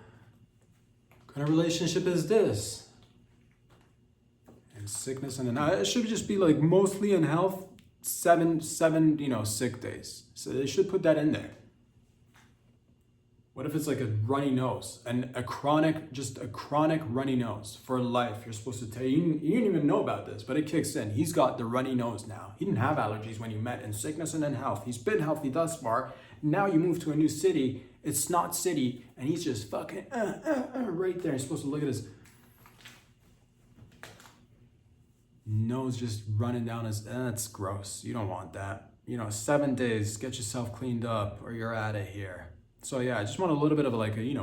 [SPEAKER 1] What kind of relationship is this? And sickness and it should just be mostly in health. Seven, sick days. So they should put that in there. What if it's like a runny nose and a chronic runny nose for life? You're supposed to tell you didn't even know about this, but it kicks in. He's got the runny nose now. He didn't have allergies when you met, in sickness and in health. He's been healthy thus far. Now you move to a new city. It's not city, and he's just fucking right there. You're supposed to look at his nose just running down his, that's gross. You don't want that. 7 days, get yourself cleaned up or you're out of here. So yeah, I just want a little bit of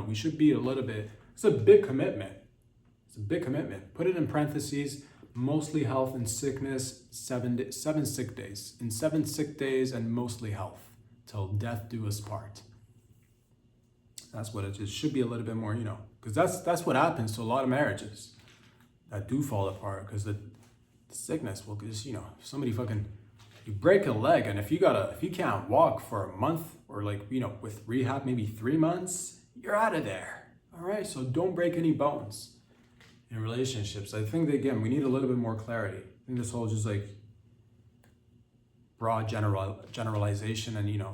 [SPEAKER 1] we should be a little bit, it's a big commitment. Put it in parentheses, mostly health and sickness, 7 sick days. In 7 sick days and mostly health, till death do us part. That's what it is. It should be a little bit more, because that's what happens to a lot of marriages that do fall apart, because the sickness will just, if somebody you break a leg, and if you can't walk for a month, or with rehab, maybe 3 months, you're out of there. All right. So don't break any bones in relationships. I think that, again, we need a little bit more clarity. I think this whole just broad generalization and,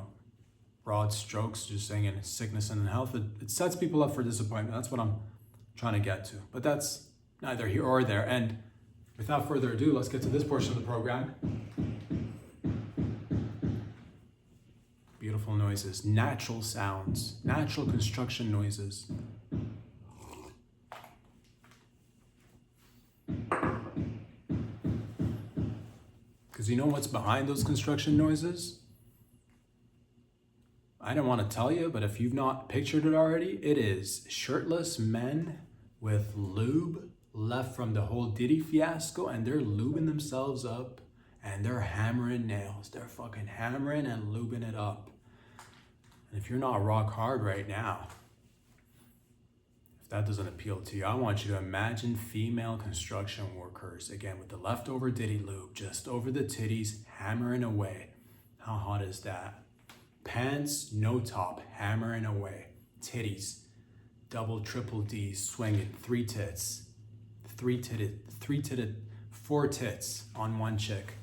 [SPEAKER 1] broad strokes, just saying in sickness and in health, it sets people up for disappointment. That's what I'm trying to get to. But that's neither here or there. And without further ado, let's get to this portion of the program. Beautiful noises, natural sounds, natural construction noises. Because you know what's behind those construction noises? I don't want to tell you, but if you've not pictured it already, it is shirtless men with lube left from the whole Diddy fiasco, and they're lubing themselves up and they're hammering nails. They're fucking hammering and lubing it up. And if you're not rock hard right now, if that doesn't appeal to you, I want you to imagine female construction workers, again, with the leftover Diddy lube, just over the titties, hammering away. How hot is that? Pants, no top, hammering away. Titties, double, triple D's, swinging, 3 tits. 4 tits on one chick.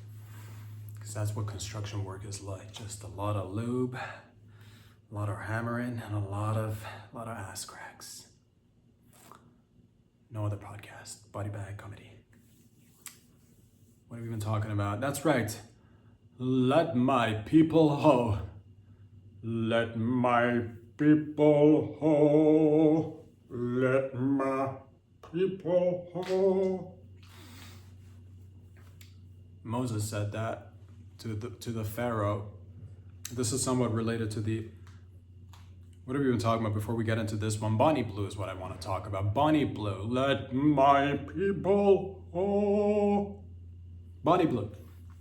[SPEAKER 1] Because that's what construction work is like. Just a lot of lube, a lot of hammering, and a lot of ass cracks. No other podcast. Body bag comedy. What have we been talking about? That's right. Let my people ho. Let my people ho. Let my people ho. Moses said that to the Pharaoh. This is somewhat related to what have we been talking about before we get into this one? Bonnie Blue is what I want to talk about. Bonnie Blue. Let my people ho. Bonnie Blue.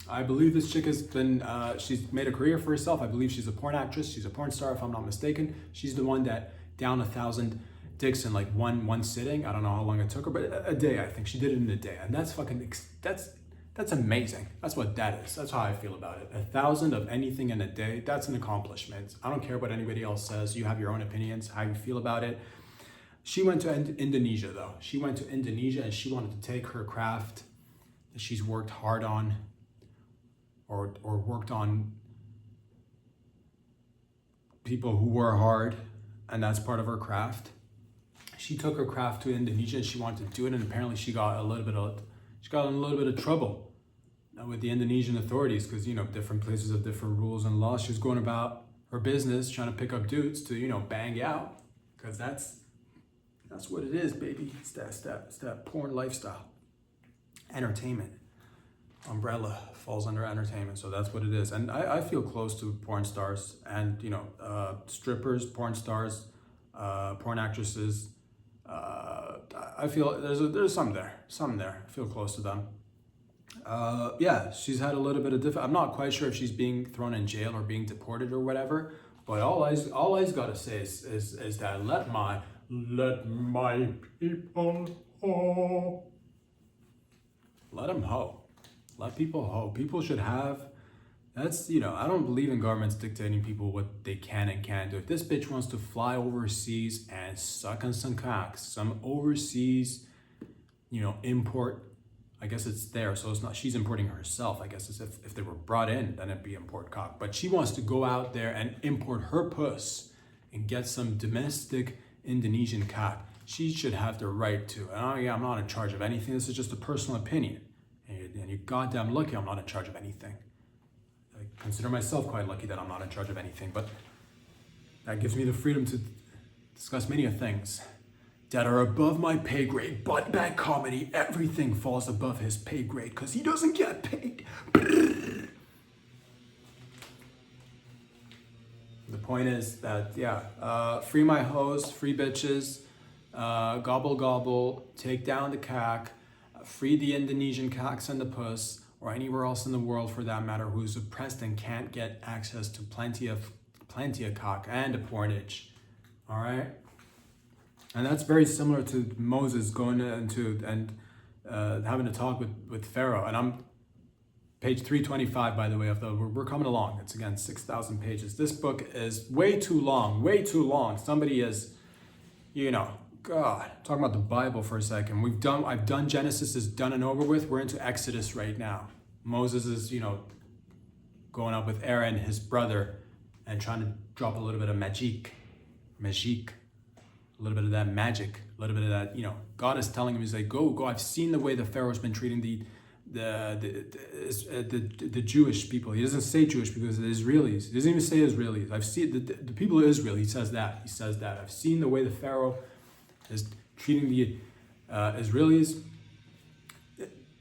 [SPEAKER 1] I believe this chick has been, she's made a career for herself. I believe she's a porn actress. She's a porn star, if I'm not mistaken. She's the one that downed 1,000 dicks in one sitting. I don't know how long it took her, but a day, I think. She did it in a day. And that's that's amazing. That's what that is. That's how I feel about it. 1,000 of anything in a day, that's an accomplishment. I don't care what anybody else says. You have your own opinions, how you feel about it. She went to Indonesia, though. She went to Indonesia and she wanted to take her craft that she's worked hard on, or worked on people who were hard, and that's part of her craft. She took her craft to Indonesia and she wanted to do it, and apparently she got in a little bit of trouble with the Indonesian authorities, because different places have different rules and laws. She was going about her business trying to pick up dudes to bang out, because that's what it is, baby. It's that porn lifestyle. Entertainment umbrella falls under entertainment, so that's what it is. And I feel close to porn stars and strippers, porn stars, porn actresses. I feel there's some there. I feel close to them. Yeah, she's had a little bit of I'm not quite sure if she's being thrown in jail or being deported or whatever. But all I's gotta say is that let my people ho. Let them ho. Let people ho. People should have. That's, I don't believe in governments dictating people what they can and can't do. If this bitch wants to fly overseas and suck on some cocks, some overseas, import, I guess it's there. So it's not, she's importing herself. I guess it's if they were brought in, then it'd be import cock. But she wants to go out there and import her puss and get some domestic Indonesian cock. She should have the right to. And I'm not in charge of anything. This is just a personal opinion. And you're goddamn lucky I'm not in charge of anything. I consider myself quite lucky that I'm not in charge of anything, but that gives me the freedom to discuss many things that are above my pay grade. But bad comedy, everything falls above his pay grade because he doesn't get paid. The point is that, free my hoes, free bitches, gobble gobble, take down the cack, free the Indonesian cocks and the puss, or anywhere else in the world for that matter, who's oppressed and can't get access to plenty of cock and a pornage. All right. And that's very similar to Moses going into and having a talk with Pharaoh. And I'm page 325, by the way, we're coming along. It's again 6,000 pages. This book is way too long, way too long. Somebody is, God, talking about the Bible for a second. I've done Genesis, is done and over with. We're into Exodus right now. Moses is, going up with Aaron, his brother, and trying to drop a little bit of magic, a little bit of that magic, a little bit of that, God is telling him, he's like, go. I've seen the way the Pharaoh's been treating the Jewish people. He doesn't say Jewish because the Israelis. He doesn't even say Israelis. I've seen the people of Israel. He says that. I've seen the way the Pharaoh is treating the Israelis,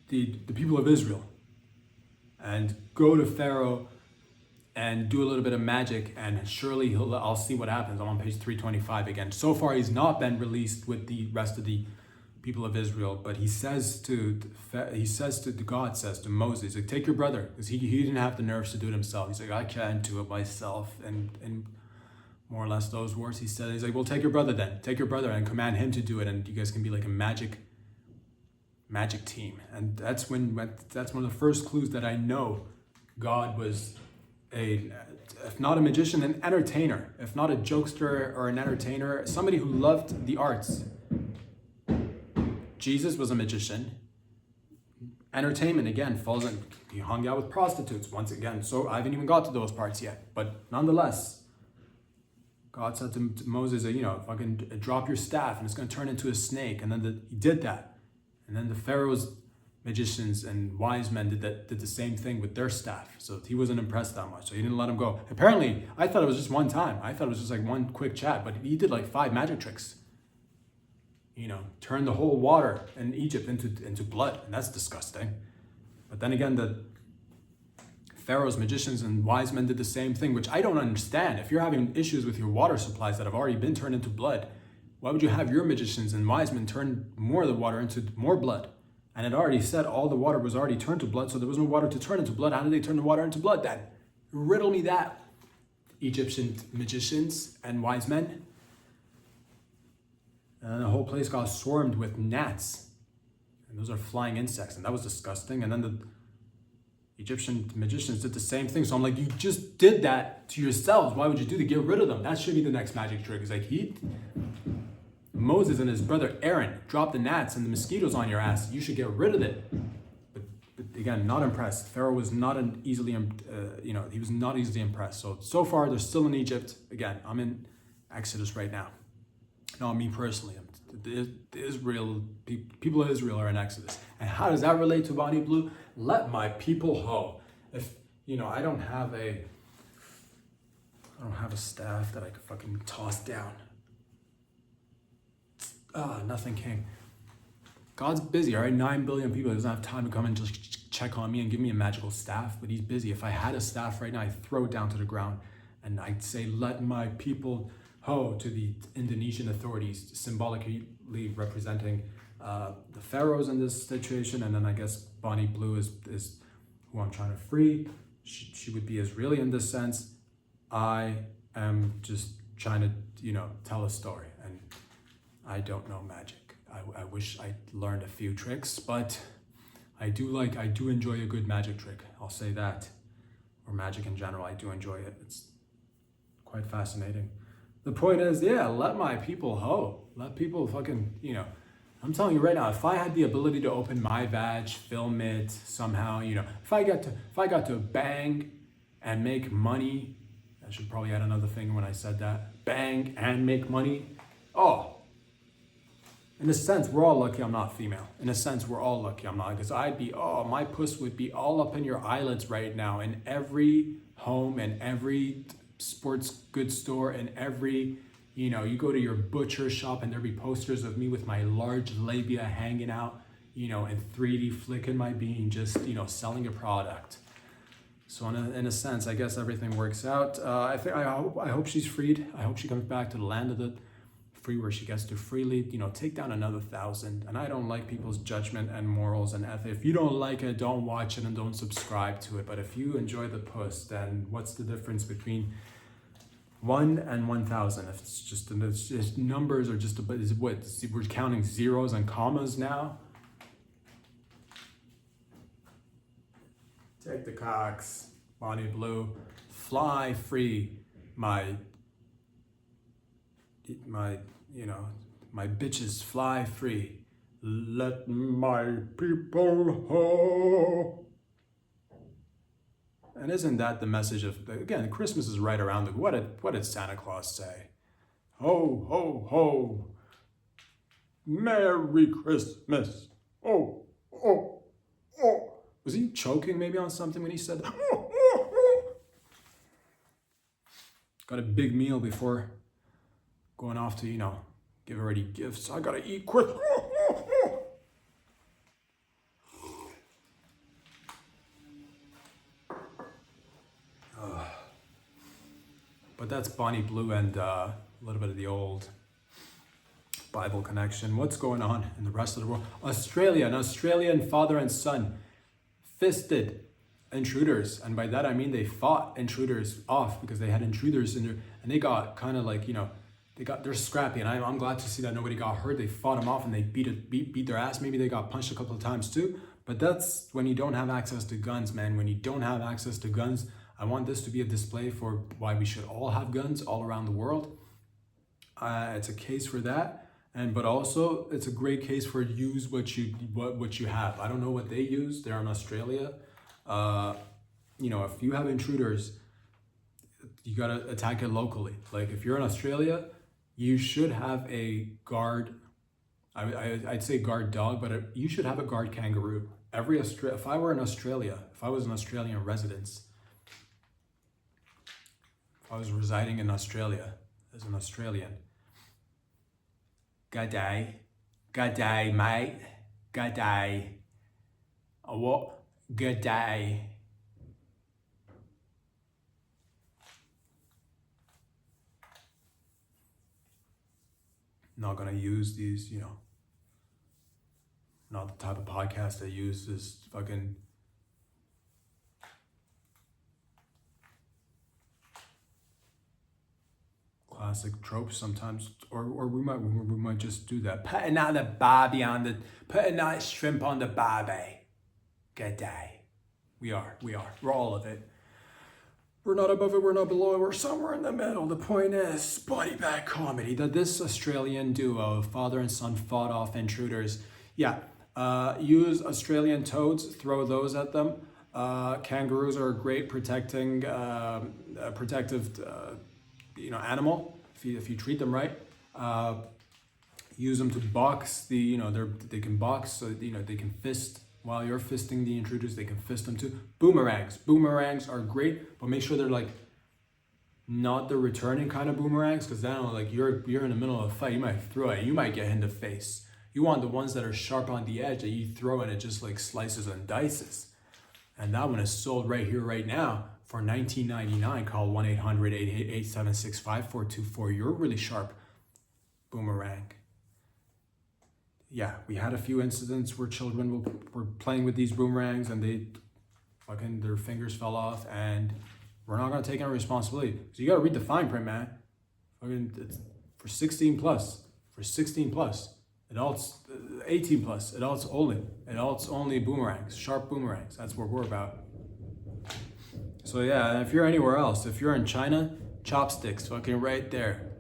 [SPEAKER 1] the people of Israel. And go to Pharaoh and do a little bit of magic, and surely I'll see what happens. I'm on page 325 again. So far, he's not been released with the rest of the people of Israel, but God says to Moses, like, take your brother, because he didn't have the nerves to do it himself. He's like, I can't do it myself, and more or less those words he said. He's like, well, take your brother and command him to do it, and you guys can be like a magic team. And that's one of the first clues that I know God was if not a magician, an entertainer. If not a jokester or an entertainer, somebody who loved the arts. Jesus was a magician. Entertainment, again, falls in. He hung out with prostitutes, once again. So I haven't even got to those parts yet. But nonetheless, God said to Moses, fucking drop your staff and it's going to turn into a snake. And then he did that. And then the Pharaoh's magicians and wise men did the same thing with their staff. So he wasn't impressed that much. So he didn't let him go. Apparently, I thought it was just one time. I thought it was just like one quick chat. But he did like 5 magic tricks. Turned the whole water in Egypt into blood. And that's disgusting. But then again, the Pharaoh's magicians and wise men did the same thing, which I don't understand. If you're having issues with your water supplies that have already been turned into blood, why would you have your magicians and wise men turn more of the water into more blood? And it already said all the water was already turned to blood, so there was no water to turn into blood. How did they turn the water into blood then? Riddle me that. Egyptian magicians and wise men. And the whole place got swarmed with gnats. And those are flying insects, and that was disgusting. And then the Egyptian magicians did the same thing. So I'm like, you just did that to yourselves. Why would you do to get rid of them? That should be the next magic trick. It's like Moses and his brother Aaron dropped the gnats and the mosquitoes on your ass. You should get rid of it. But again, not impressed. Pharaoh was not easily impressed. So far, they're still in Egypt. Again, I'm in Exodus right now. Not me personally. The people of Israel are in Exodus. And how does that relate to Bonnie Blue? Let my people ho. If I don't have a staff that I could fucking toss down. Nothing came. God's busy, all right? 9 billion people. He doesn't have time to come and just check on me and give me a magical staff, but he's busy. If I had a staff right now, I'd throw it down to the ground and I'd say, let my people ho to the Indonesian authorities, symbolically representing the pharaohs in this situation. And then I guess Bonnie Blue is who I'm trying to free. She would be Israeli in this sense. I am just trying to, tell a story, and I don't know magic. I wish I learned a few tricks, but I do enjoy a good magic trick. I'll say that. Or magic in general, I do enjoy it. It's quite fascinating. The point is, let my people ho. Let people fucking, I'm telling you right now, if I had the ability to open my badge, film it somehow, if I got to bang and make money, I should probably add another thing when I said that. Bang and make money. Oh, in a sense, we're all lucky I'm not female. In a sense, we're all lucky I'm not, because my puss would be all up in your eyelids right now in every home and every sports goods store and every, you go to your butcher shop and there'd be posters of me with my large labia hanging out, in 3D flicking my bean, just, selling a product. So in a sense, I guess everything works out. I hope she's freed. I hope she comes back to the land of the free, where she gets to freely, take down another 1,000. And I don't like people's judgment and morals and ethics. If you don't like it, don't watch it and don't subscribe to it. But if you enjoy the puss, then what's the difference between 1 and 1,000. If it's just numbers are just is what we're counting zeros and commas now. Take the cocks, Bonnie Blue, fly free, my bitches fly free. Let my people ho. And isn't that the message of, again, Christmas is right around the, what did Santa Claus say? Ho, ho, ho. Merry Christmas. Oh, oh, oh. Was he choking maybe on something when he said that? Got a big meal before going off to, give everybody gifts. I gotta eat quick. But that's Bonnie Blue and a little bit of the old Bible connection. What's going on in the rest of the world? Australia, an Australian father and son fisted intruders. And by that I mean they fought intruders off because they had intruders in there. And they got kind of like, they're scrappy. And I'm glad to see that nobody got hurt. They fought them off and they beat their ass. Maybe they got punched a couple of times too. But that's when you don't have access to guns, man. When you don't have access to guns, I want this to be a display for why we should all have guns all around the world. It's a case for that, but also it's a great case for use what you have. I don't know what they use. They're in Australia. If you have intruders, you gotta attack it locally. Like if you're in Australia, you should have a guard. I'd say guard dog, but you should have a guard kangaroo. If I were in Australia, if I was an Australian resident. I was residing in Australia as an Australian. G'day mate, g'day. What? G'day. Not gonna use these, not the type of podcast I use this fucking classic tropes sometimes, or we might just do that. Putting that shrimp on the barbie. Good day. We're all of it. We're not above it, we're not below it, we're somewhere in the middle. The point is, body bag comedy. That this Australian duo, father and son, fought off intruders. Yeah, use Australian toads, throw those at them. Kangaroos are a great protective animal if you treat them right. Use them to box they can box, so they can fist while you're fisting the intruders. They can fist them too. Boomerangs are great, but make sure they're like not the returning kind of boomerangs, because then like you're in the middle of a fight, you might throw it, you might get hit in the face. You want the ones that are sharp on the edge that you throw and it just like slices and dices. And that one is sold right here, right now for $19.99. Call 1-800-888-765-424. You're really sharp boomerang. Yeah, we had a few incidents where children were playing with these boomerangs and their fingers fell off, and we're not gonna take any responsibility. So you gotta read the fine print, man. It's for 16 plus, adults 18 plus, adults only boomerangs, sharp boomerangs. That's what we're about. So yeah, and if you're anywhere else, if you're in China, chopsticks, fucking right there,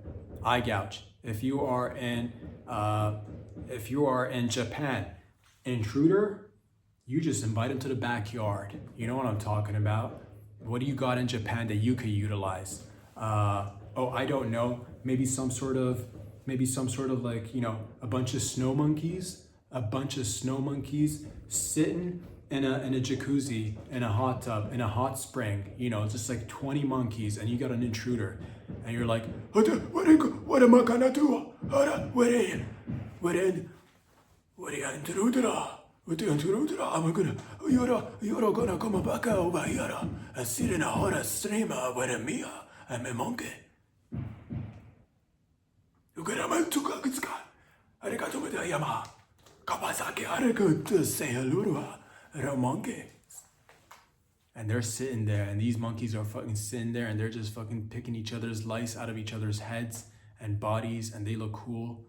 [SPEAKER 1] eye gouge. If you are in Japan, intruder, you just invite him to the backyard. You know what I'm talking about. What do you got in Japan that you could utilize? I don't know. Maybe some sort of like, a bunch of snow monkeys sitting in a jacuzzi, in a hot tub, in a hot spring, just like 20 monkeys, and you got an intruder, and you're like, what am I gonna do? What are you intruder? I'm gonna, you're gonna come back over here and sit in a hot stream with me and my monkey. You get a man to go, it's got. Arigato with the Yamaha. Kawasaki, arigato, say hello to a monkey. And they're sitting there, and these monkeys are fucking sitting there, and they're just fucking picking each other's lice out of each other's heads and bodies, and they look cool.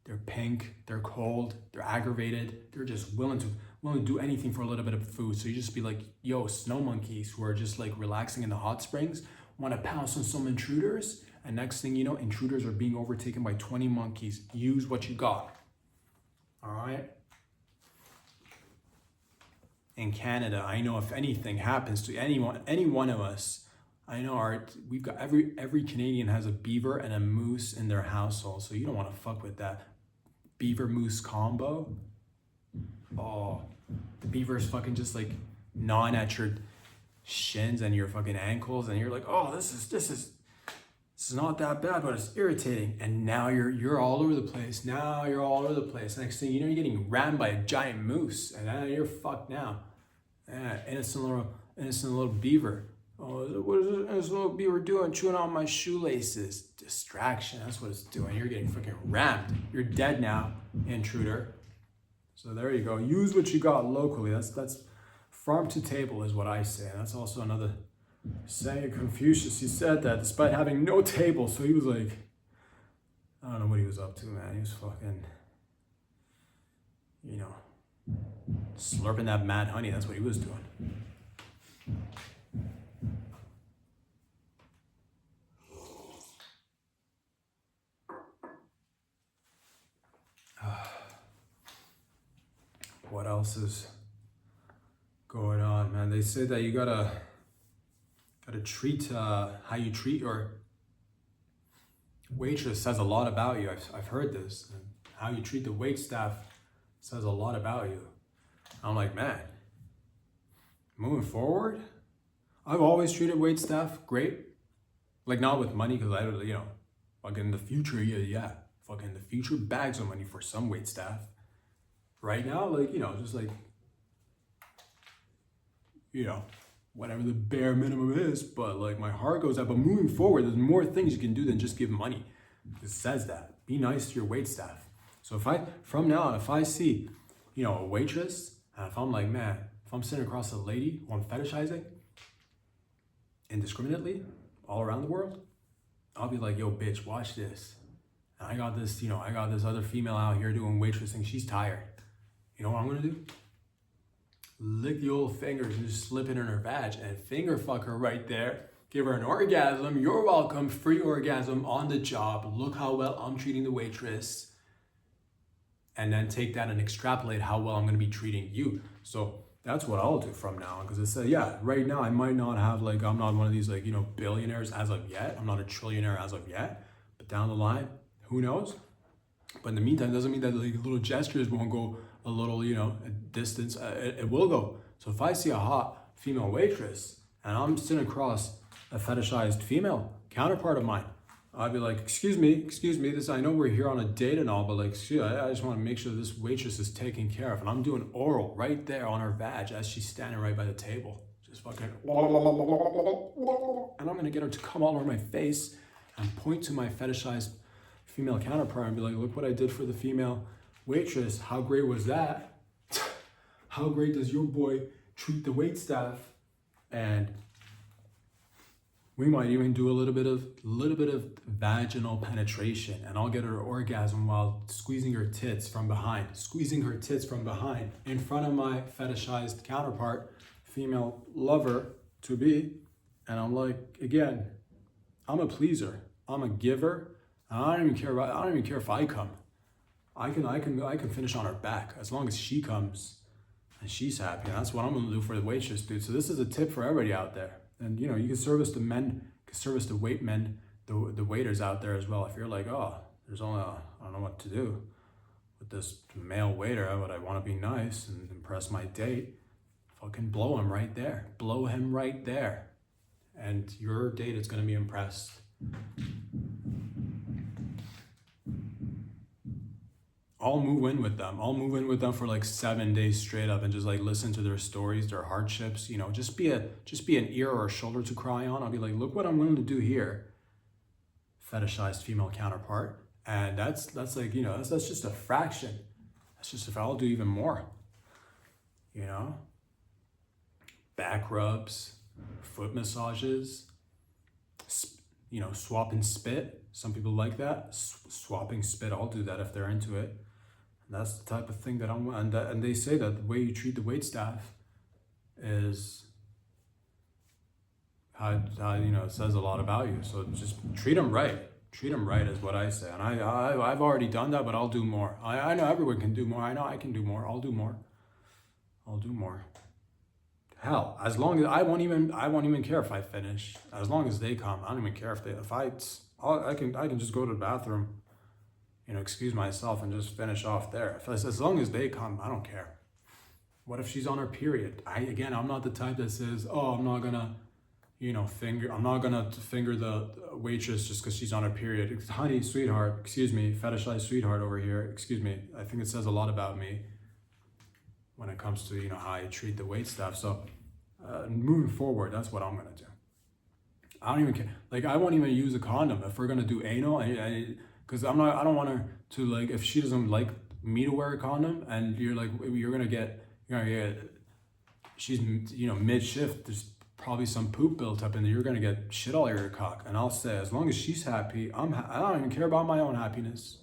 [SPEAKER 1] They're pink, they're cold, they're aggravated, they're just willing to do anything for a little bit of food. So you just be like, yo, snow monkeys who are just like relaxing in the hot springs want to pounce on some intruders, and next thing you know, intruders are being overtaken by 20 monkeys. Use what you got. All right? In Canada, I know if anything happens to any one of us, I know we've got every Canadian has a beaver and a moose in their household, so you don't want to fuck with that beaver moose combo. Oh, the beaver's fucking just like gnawing at your shins and your fucking ankles, and you're like, oh, this is not that bad, but it's irritating. And now you're all over the place. Now you're all over the place. Next thing you know, you're getting rammed by a giant moose, and now you're fucked now. Yeah, innocent little beaver. Oh, what is this little beaver doing? Chewing on my shoelaces. Distraction, that's what it's doing. You're getting fucking rammed. You're dead now, intruder. So there you go. Use what you got locally. That's farm to table is what I say. And that's also another saying of Confucius. He said that despite having no table. So he was like, I don't know what he was up to, man. He was fucking, slurping that mad honey. That's what he was doing. What else is going on, man? They say that you gotta treat how you treat your waitress says a lot about you. I've heard this. And how you treat the wait staff says a lot about you. I'm like, man, moving forward, I've always treated wait staff great. Like, not with money, because fucking in the future, yeah. Fucking in the future, bags of money for some wait staff. Right now, just whatever the bare minimum is, but like my heart goes out. But moving forward, there's more things you can do than just give money. It says that. Be nice to your wait staff. So from now on, if I see, a waitress, and if I'm like, man, if I'm sitting across a lady who I'm fetishizing indiscriminately all around the world, I'll be like, yo, bitch, watch this. And I got this other female out here doing waitressing. She's tired. You know what I'm gonna do? Lick the old fingers and just slip it in her vag and finger fuck her right there. Give her an orgasm. You're welcome. Free orgasm on the job. Look how well I'm treating the waitress. And then take that and extrapolate how well I'm gonna be treating you. So that's what I'll do from now on. Because it said, yeah, right now I might not have I'm not one of these billionaires as of yet. I'm not a trillionaire as of yet. But down the line, who knows? But in the meantime, doesn't mean that little gestures won't go a little, a distance. It will go. So if I see a hot female waitress and I'm sitting across a fetishized female counterpart of mine, I'd be like, excuse me, I know we're here on a date and all, but I just want to make sure this waitress is taken care of. And I'm doing oral right there on her vag as she's standing right by the table. Just fucking, and I'm going to get her to come all over my face and point to my fetishized female counterpart and be like, look what I did for the female waitress. How great was that? How great does your boy treat the wait staff? And we might even do a little bit of vaginal penetration, and I'll get her orgasm while squeezing her tits from behind in front of my fetishized counterpart, female lover to be. And I'm like, again, I'm a pleaser. I'm a giver. I don't even care if I come. I can finish on her back as long as she comes and she's happy. And that's what I'm gonna do for the waitress, dude. So this is a tip for everybody out there. And you can service the men, service the the waiters out there as well. If you're like, oh, there's only I don't know what to do with this male waiter, but I want to be nice and impress my date, fucking blow him right there. Blow him right there. And your date is gonna be impressed. I'll move in with them. I'll move in with them for 7 days straight up and just listen to their stories, their hardships. Just be an ear or a shoulder to cry on. I'll be like, look what I'm willing to do here, fetishized female counterpart. And that's that's just a fraction. That's just if I'll do even more. back rubs, foot massages, swap and spit. Some people like that. Swapping spit, I'll do that if they're into it. And that's the type of thing that I'm, and they say that the way you treat the waitstaff is how it says a lot about you. So just treat them right. Treat them right is what I say. And I've already done that, but I'll do more. I know everyone can do more. I know I can do more. I'll do more. Hell, as long as I won't even care if I finish. As long as they come, I don't even care I can just go to the bathroom, excuse myself and just finish off there. As long as they come, I don't care. What if she's on her period? I'm not the type that says, oh, I'm not gonna finger the waitress just because she's on her period. Honey, sweetheart, excuse me, fetishized sweetheart over here, excuse me. I think it says a lot about me when it comes to, how I treat the waitstaff. So moving forward, that's what I'm gonna do. I don't even care. Like, I won't even use a condom if we're gonna do anal, because I don't want her to, like, if she doesn't like me to wear a condom and you're gonna get, she's, mid shift, there's probably some poop built up in there, you're gonna get shit all over your cock. And I'll say, as long as she's happy, I don't even care about my own happiness.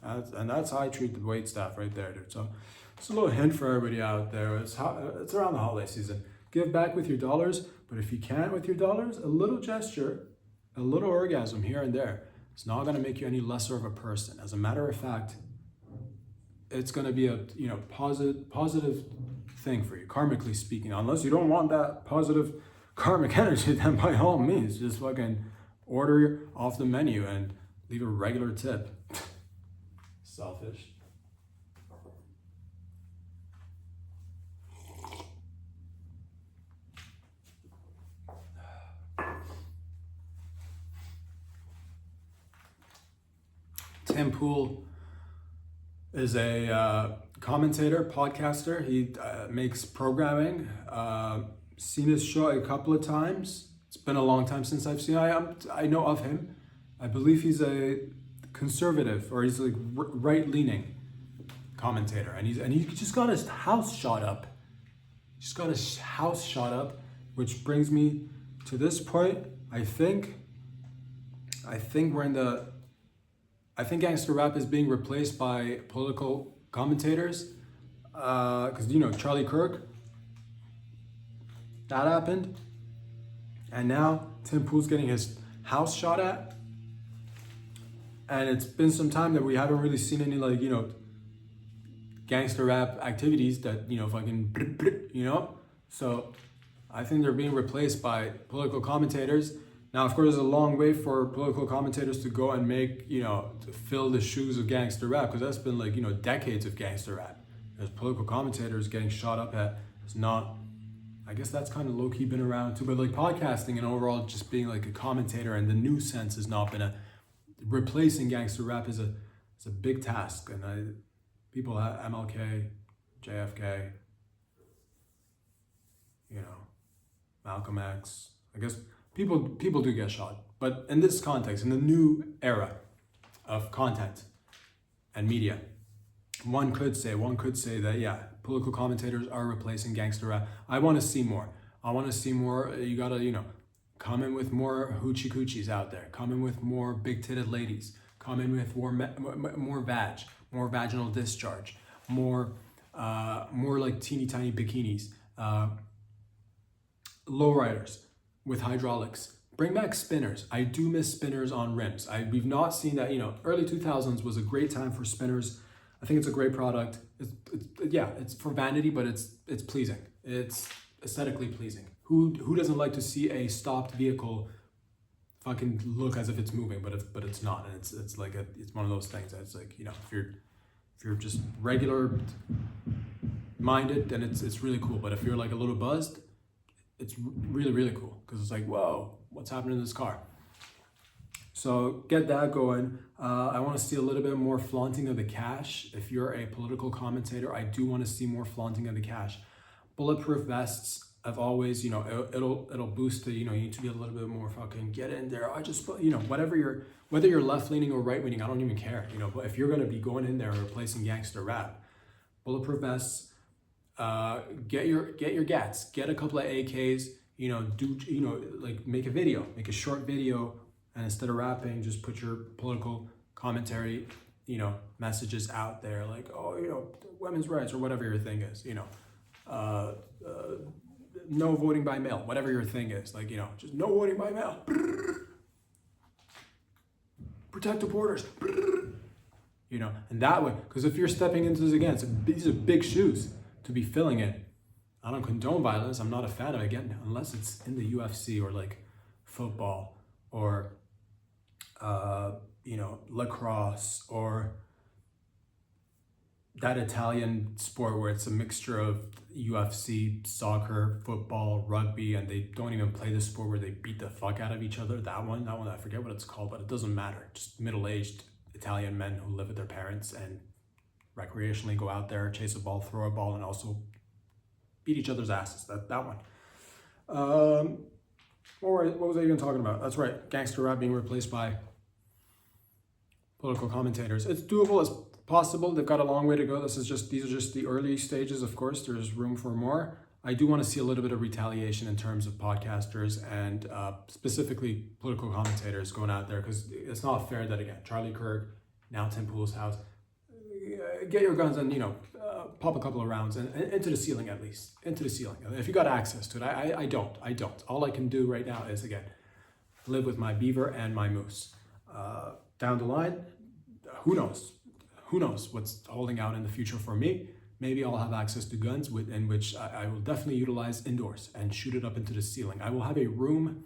[SPEAKER 1] And that's how I treat the waitstaff right there, dude. So it's a little hint for everybody out there. It's around the holiday season. Give back with your dollars, but if you can't with your dollars, a little gesture, a little orgasm here and there, it's not gonna make you any lesser of a person. As a matter of fact, it's gonna be a positive thing for you, karmically speaking. Unless you don't want that positive karmic energy, then by all means, just fucking order off the menu and leave a regular tip. Selfish. Tim Pool is a commentator, podcaster. He makes programming. Seen his show a couple of times. It's been a long time since I've seen. I know of him. I believe he's a conservative, or he's like right-leaning commentator, and he just got his house shot up. Which brings me to this point. I think we're in the. I think gangster rap is being replaced by political commentators, because Charlie Kirk. That happened, and now Tim Pool's getting his house shot at, and it's been some time that we haven't really seen any gangster rap activities that So I think they're being replaced by political commentators. Now, of course, there's a long way for political commentators to go and make, to fill the shoes of gangster rap, because that's been decades of gangster rap. There's political commentators getting shot up at. It's not, I guess that's kind of low-key been around too, but podcasting and overall just being a commentator in the new sense has not been replacing gangster rap is a big task. And people have MLK, JFK, Malcolm X, I guess people do get shot, but in this context, in the new era of content and media, one could say that, political commentators are replacing gangster rap. I want to see more. You gotta, come in with more hoochie coochies out there. Come in with more big-titted ladies. Come in with more vaginal discharge, more teeny tiny bikinis, lowriders with hydraulics. Bring back spinners. I do miss spinners on rims. We've not seen that. Early 2000s was a great time for spinners. I think it's a great product. It's for vanity, but it's pleasing. It's aesthetically pleasing. Who doesn't like to see a stopped vehicle fucking look as if it's moving, but it's not, and it's one of those things that's if you're just regular minded, then it's really cool. But if you're a little buzzed, it's really, really cool, because it's whoa, what's happening to this car? So get that going. I want to see a little bit more flaunting of the cash. If you're a political commentator, I do want to see more flaunting of the cash. Bulletproof vests have always, it'll boost the, you need to be a little bit more fucking get in there. I just, whether you're left leaning or right leaning, I don't even care, but if you're going to be going in there and replacing gangster rap, bulletproof vests, Get your gats, get a couple of AKs, like make a short video, and instead of rapping, just put your political commentary, messages out there, like, oh, women's rights or whatever your thing is, no voting by mail, whatever your thing is, like, just no voting by mail. Protect the borders. And that way, because if you're stepping into this again, these are big shoes to be filling it. I don't condone violence. I'm not a fan of it, again, unless it's in the UFC or like football or, lacrosse or that Italian sport where it's a mixture of UFC, soccer, football, rugby, and they don't even play the sport where they beat the fuck out of each other. That one, I forget what it's called, but it doesn't matter. Just middle-aged Italian men who live with their parents and recreationally go out there, chase a ball, throw a ball, and also beat each other's asses. That one. What was I even talking about? That's right, gangster rap being replaced by political commentators. It's doable, it's possible. They've got a long way to go. These are just the early stages, of course. There's room for more. I do want to see a little bit of retaliation in terms of podcasters and specifically political commentators going out there, because it's not fair that, again, Charlie Kirk, now Tim Pool's house, get your guns and, pop a couple of rounds and into the ceiling, at least. Into the ceiling. If you got access to it. I don't. All I can do right now is, again, live with my beaver and my moose. Down the line, who knows? Who knows what's holding out in the future for me? Maybe I'll have access to guns in which I will definitely utilize indoors and shoot it up into the ceiling. I will have a room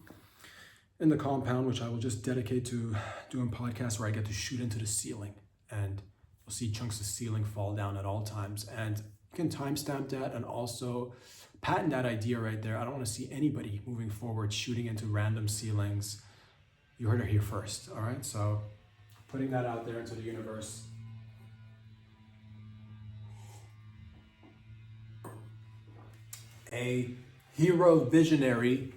[SPEAKER 1] in the compound which I will just dedicate to doing podcasts where I get to shoot into the ceiling, and you'll see chunks of ceiling fall down at all times. And you can timestamp that and also patent that idea right there. I don't want to see anybody moving forward shooting into random ceilings. You heard it here first, all right? So putting that out there into the universe. A hero visionary,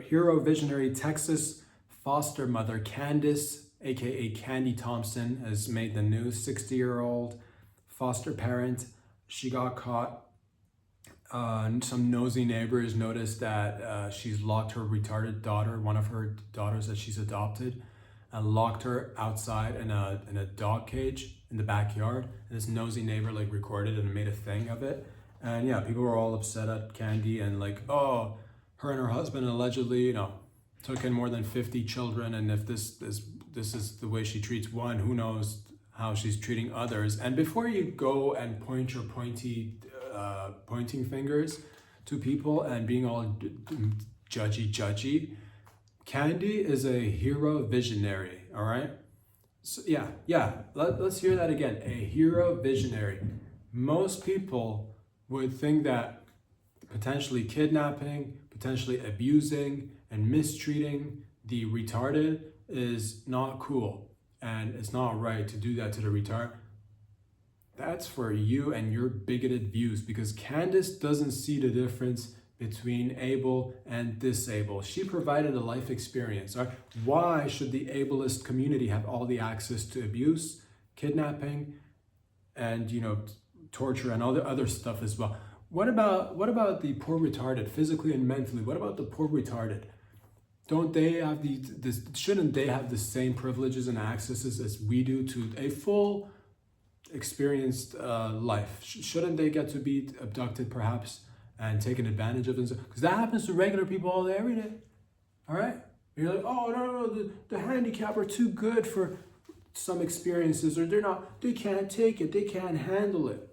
[SPEAKER 1] hero visionary Texas foster mother Candace, aka Candy Thompson, has made the news. 60-year-old foster parent. She got caught. Some nosy neighbors noticed that she's locked her retarded daughter, one of her daughters that she's adopted, and locked her outside in a dog cage in the backyard. And this nosy neighbor recorded and made a thing of it. And yeah, people were all upset at Candy and oh, her and her husband allegedly, took in more than 50 children. And if this is the way she treats one, who knows how she's treating others. And before you go and point your pointing fingers to people and being all judgy, Candy is a hero visionary, all right? So let's hear that again. A hero visionary. Most people would think that potentially kidnapping, potentially abusing, and mistreating the retarded is not cool. And it's not right to do that to the retard. That's for you and your bigoted views, because Candace doesn't see the difference between able and disabled. She provided a life experience. Right? Why should the ableist community have all the access to abuse, kidnapping, and torture and all the other stuff as well? What about the poor retarded, physically and mentally? What about the poor retarded? Don't they have shouldn't they have the same privileges and accesses as we do to a full experienced life? Shouldn't they get to be abducted perhaps and taken advantage of? Because that happens to regular people all day, every day. All right? You're like, oh, no, the handicapped are too good for some experiences, or they can't take it, they can't handle it.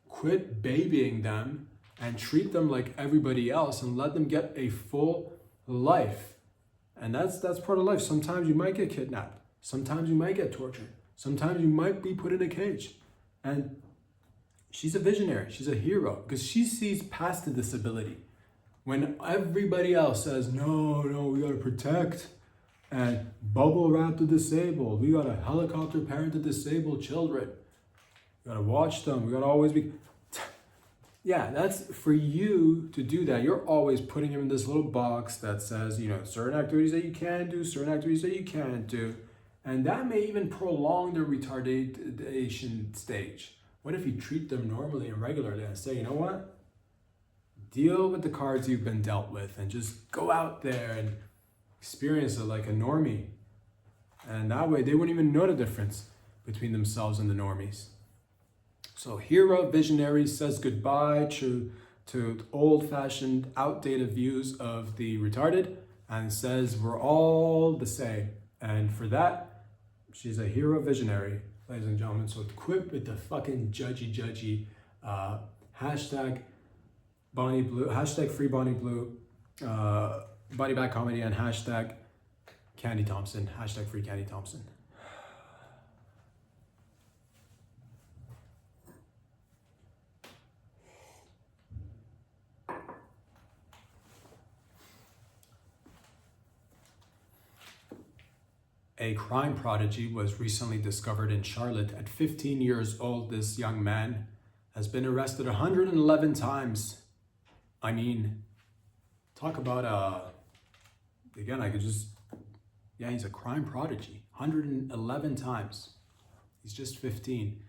[SPEAKER 1] Quit babying them and treat them like everybody else and let them get a full life. And that's part of life. Sometimes you might get kidnapped. Sometimes you might get tortured. Sometimes you might be put in a cage. And she's a visionary. She's a hero because she sees past the disability. When everybody else says, no, we gotta protect and bubble wrap the disabled. We gotta helicopter parent the disabled children. We gotta watch them. We gotta always be... Yeah, that's for you to do that. You're always putting him in this little box that says, certain activities that you can do, certain activities that you can't do. And that may even prolong the retardation stage, What if you treat them normally and regularly and say, you know what? Deal with the cards you've been dealt with and just go out there and experience it like a normie. And that way they wouldn't even know the difference between themselves and the normies. So hero visionary says goodbye to old-fashioned, outdated views of the retarded and says we're all the same. And for that, she's a hero visionary, ladies and gentlemen. So quit with the fucking judgy, hashtag Bonnie Blue, hashtag free Bonnie Blue, Body Back Comedy, and hashtag Candy Thompson, hashtag free Candy Thompson. A crime prodigy was recently discovered in Charlotte. At 15 years old, this young man has been arrested 111 times. I mean, talk about, again, I could just, yeah, he's a crime prodigy. 111 times. He's just 15.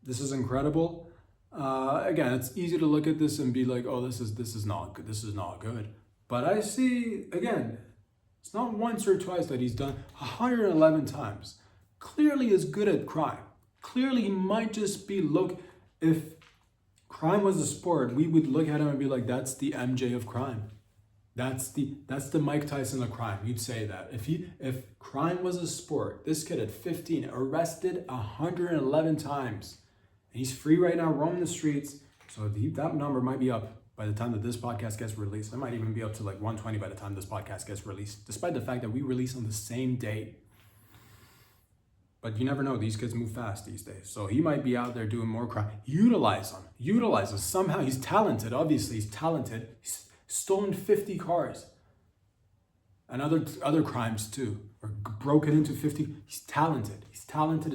[SPEAKER 1] This is incredible. Again, it's easy to look at this and be like, oh, this is not good. This is not good. But I see, again, it's not once or twice that he's done 111 times. Clearly is good at crime. Clearly he might just be, look, if crime was a sport, we would look at him and be like, that's the MJ of crime. That's the Mike Tyson of crime. You'd say that. If crime was a sport, this kid at 15 arrested 111 times. And he's free right now, roaming the streets. So that number might be up by the time that this podcast gets released. It might even be up to like 120 by the time this podcast gets released, despite the fact that we release on the same day. But you never know, these kids move fast these days. So he might be out there doing more crime. Utilize him. Somehow he's talented, obviously he's talented. He's stolen 50 cars. And other crimes too, or broken into 50. He's talented. It's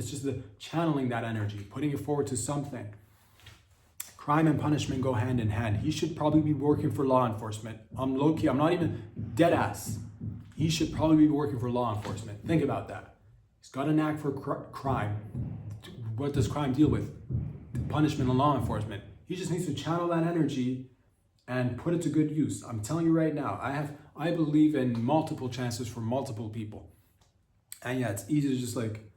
[SPEAKER 1] just the channeling that energy, putting it forward to something. Crime and punishment go hand in hand. He should probably be working for law enforcement. I'm low-key, I'm not even dead ass. He should probably be working for law enforcement. Think about that. He's got a knack for crime. What does crime deal with? Punishment and law enforcement. He just needs to channel that energy and put it to good use. I'm telling you right now, I believe in multiple chances for multiple people. And yeah, it's easy to just like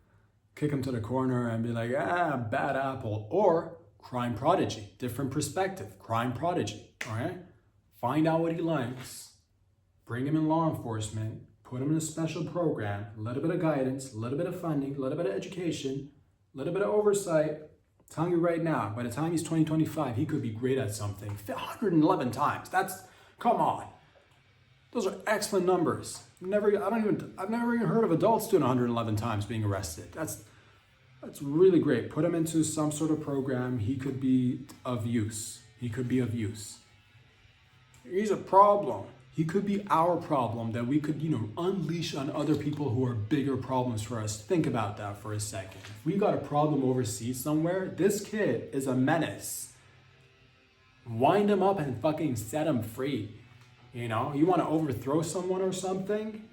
[SPEAKER 1] kick him to the corner and be like, bad apple. Or crime prodigy, different perspective, crime prodigy, all right? Find out what he likes, bring him in law enforcement, put him in a special program, a little bit of guidance, a little bit of funding, a little bit of education, a little bit of oversight. I'm telling you right now, by the time he's 2025, he could be great at something. 111 times, come on. Those are excellent numbers. I've never even heard of adults doing 111 times being arrested. That's really great. Put him into some sort of program. He could be of use. He's a problem. He could be our problem that we could, unleash on other people who are bigger problems for us. Think about that for a second. If we got a problem overseas somewhere, this kid is a menace. Wind him up and fucking set him free. You want to overthrow someone or something?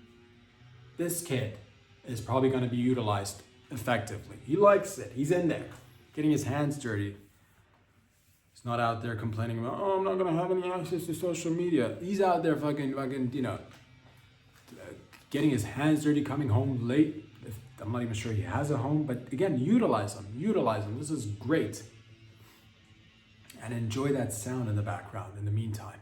[SPEAKER 1] This kid is probably going to be utilized effectively. He likes it. He's in there, getting his hands dirty. He's not out there complaining about, I'm not gonna have any access to social media. He's out there fucking, getting his hands dirty, coming home late. I'm not even sure he has a home, but again, utilize him. This is great. And enjoy that sound in the background in the meantime.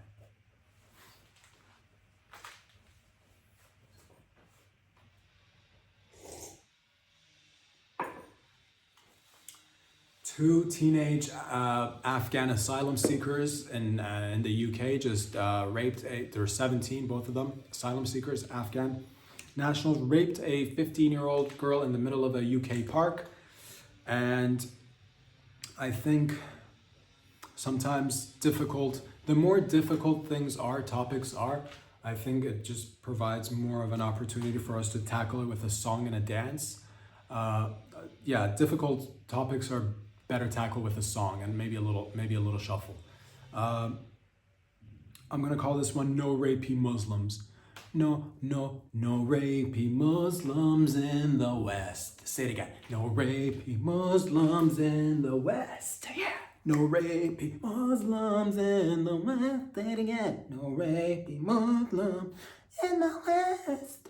[SPEAKER 1] Two teenage Afghan asylum seekers in the UK just raped they're 17, both of them, asylum seekers, Afghan nationals, raped a 15-year-old girl in the middle of a UK park. And I think sometimes the more difficult topics are, I think it just provides more of an opportunity for us to tackle it with a song and a dance. Difficult topics are better tackle with a song and maybe a little shuffle. I'm gonna call this one No Rapey Muslims. No, no, no rapey Muslims in the West. Say it again. No rapey Muslims in the West. Yeah. No rapey Muslims in the West. Say it again. No rapey Muslims in the West.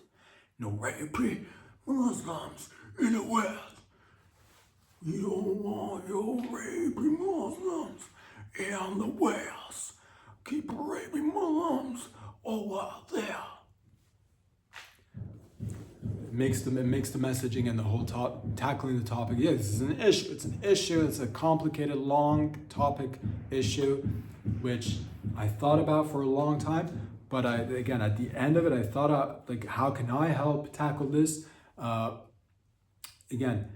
[SPEAKER 1] No rapey Muslims in the West. You don't want your rapey Muslims in the West. Keep rapey Muslims over there. It makes the messaging and the whole tackling the topic. Yeah, this is an issue. It's an issue. It's a complicated, long topic issue, which I thought about for a long time. But again, at the end of it, I thought, like, how can I help tackle this? Again,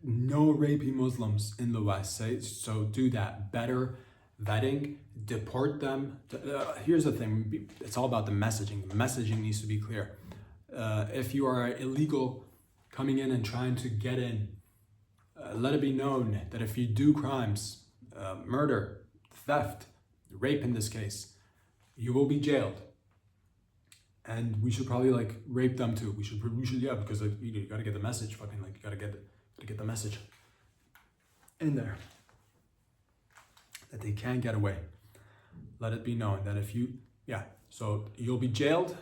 [SPEAKER 1] no rapey Muslims in the West. So do that. Better vetting, deport them. Here's the thing. It's all about the messaging. The messaging needs to be clear. If you are illegal coming in and trying to get in, let it be known that if you do crimes, murder, theft, rape in this case, you will be jailed. And we should probably like rape them too. We should yeah, because like, you gotta get the message. Fucking like you gotta get the message in there that they can't get away. Let it be known that if you, so you'll be jailed,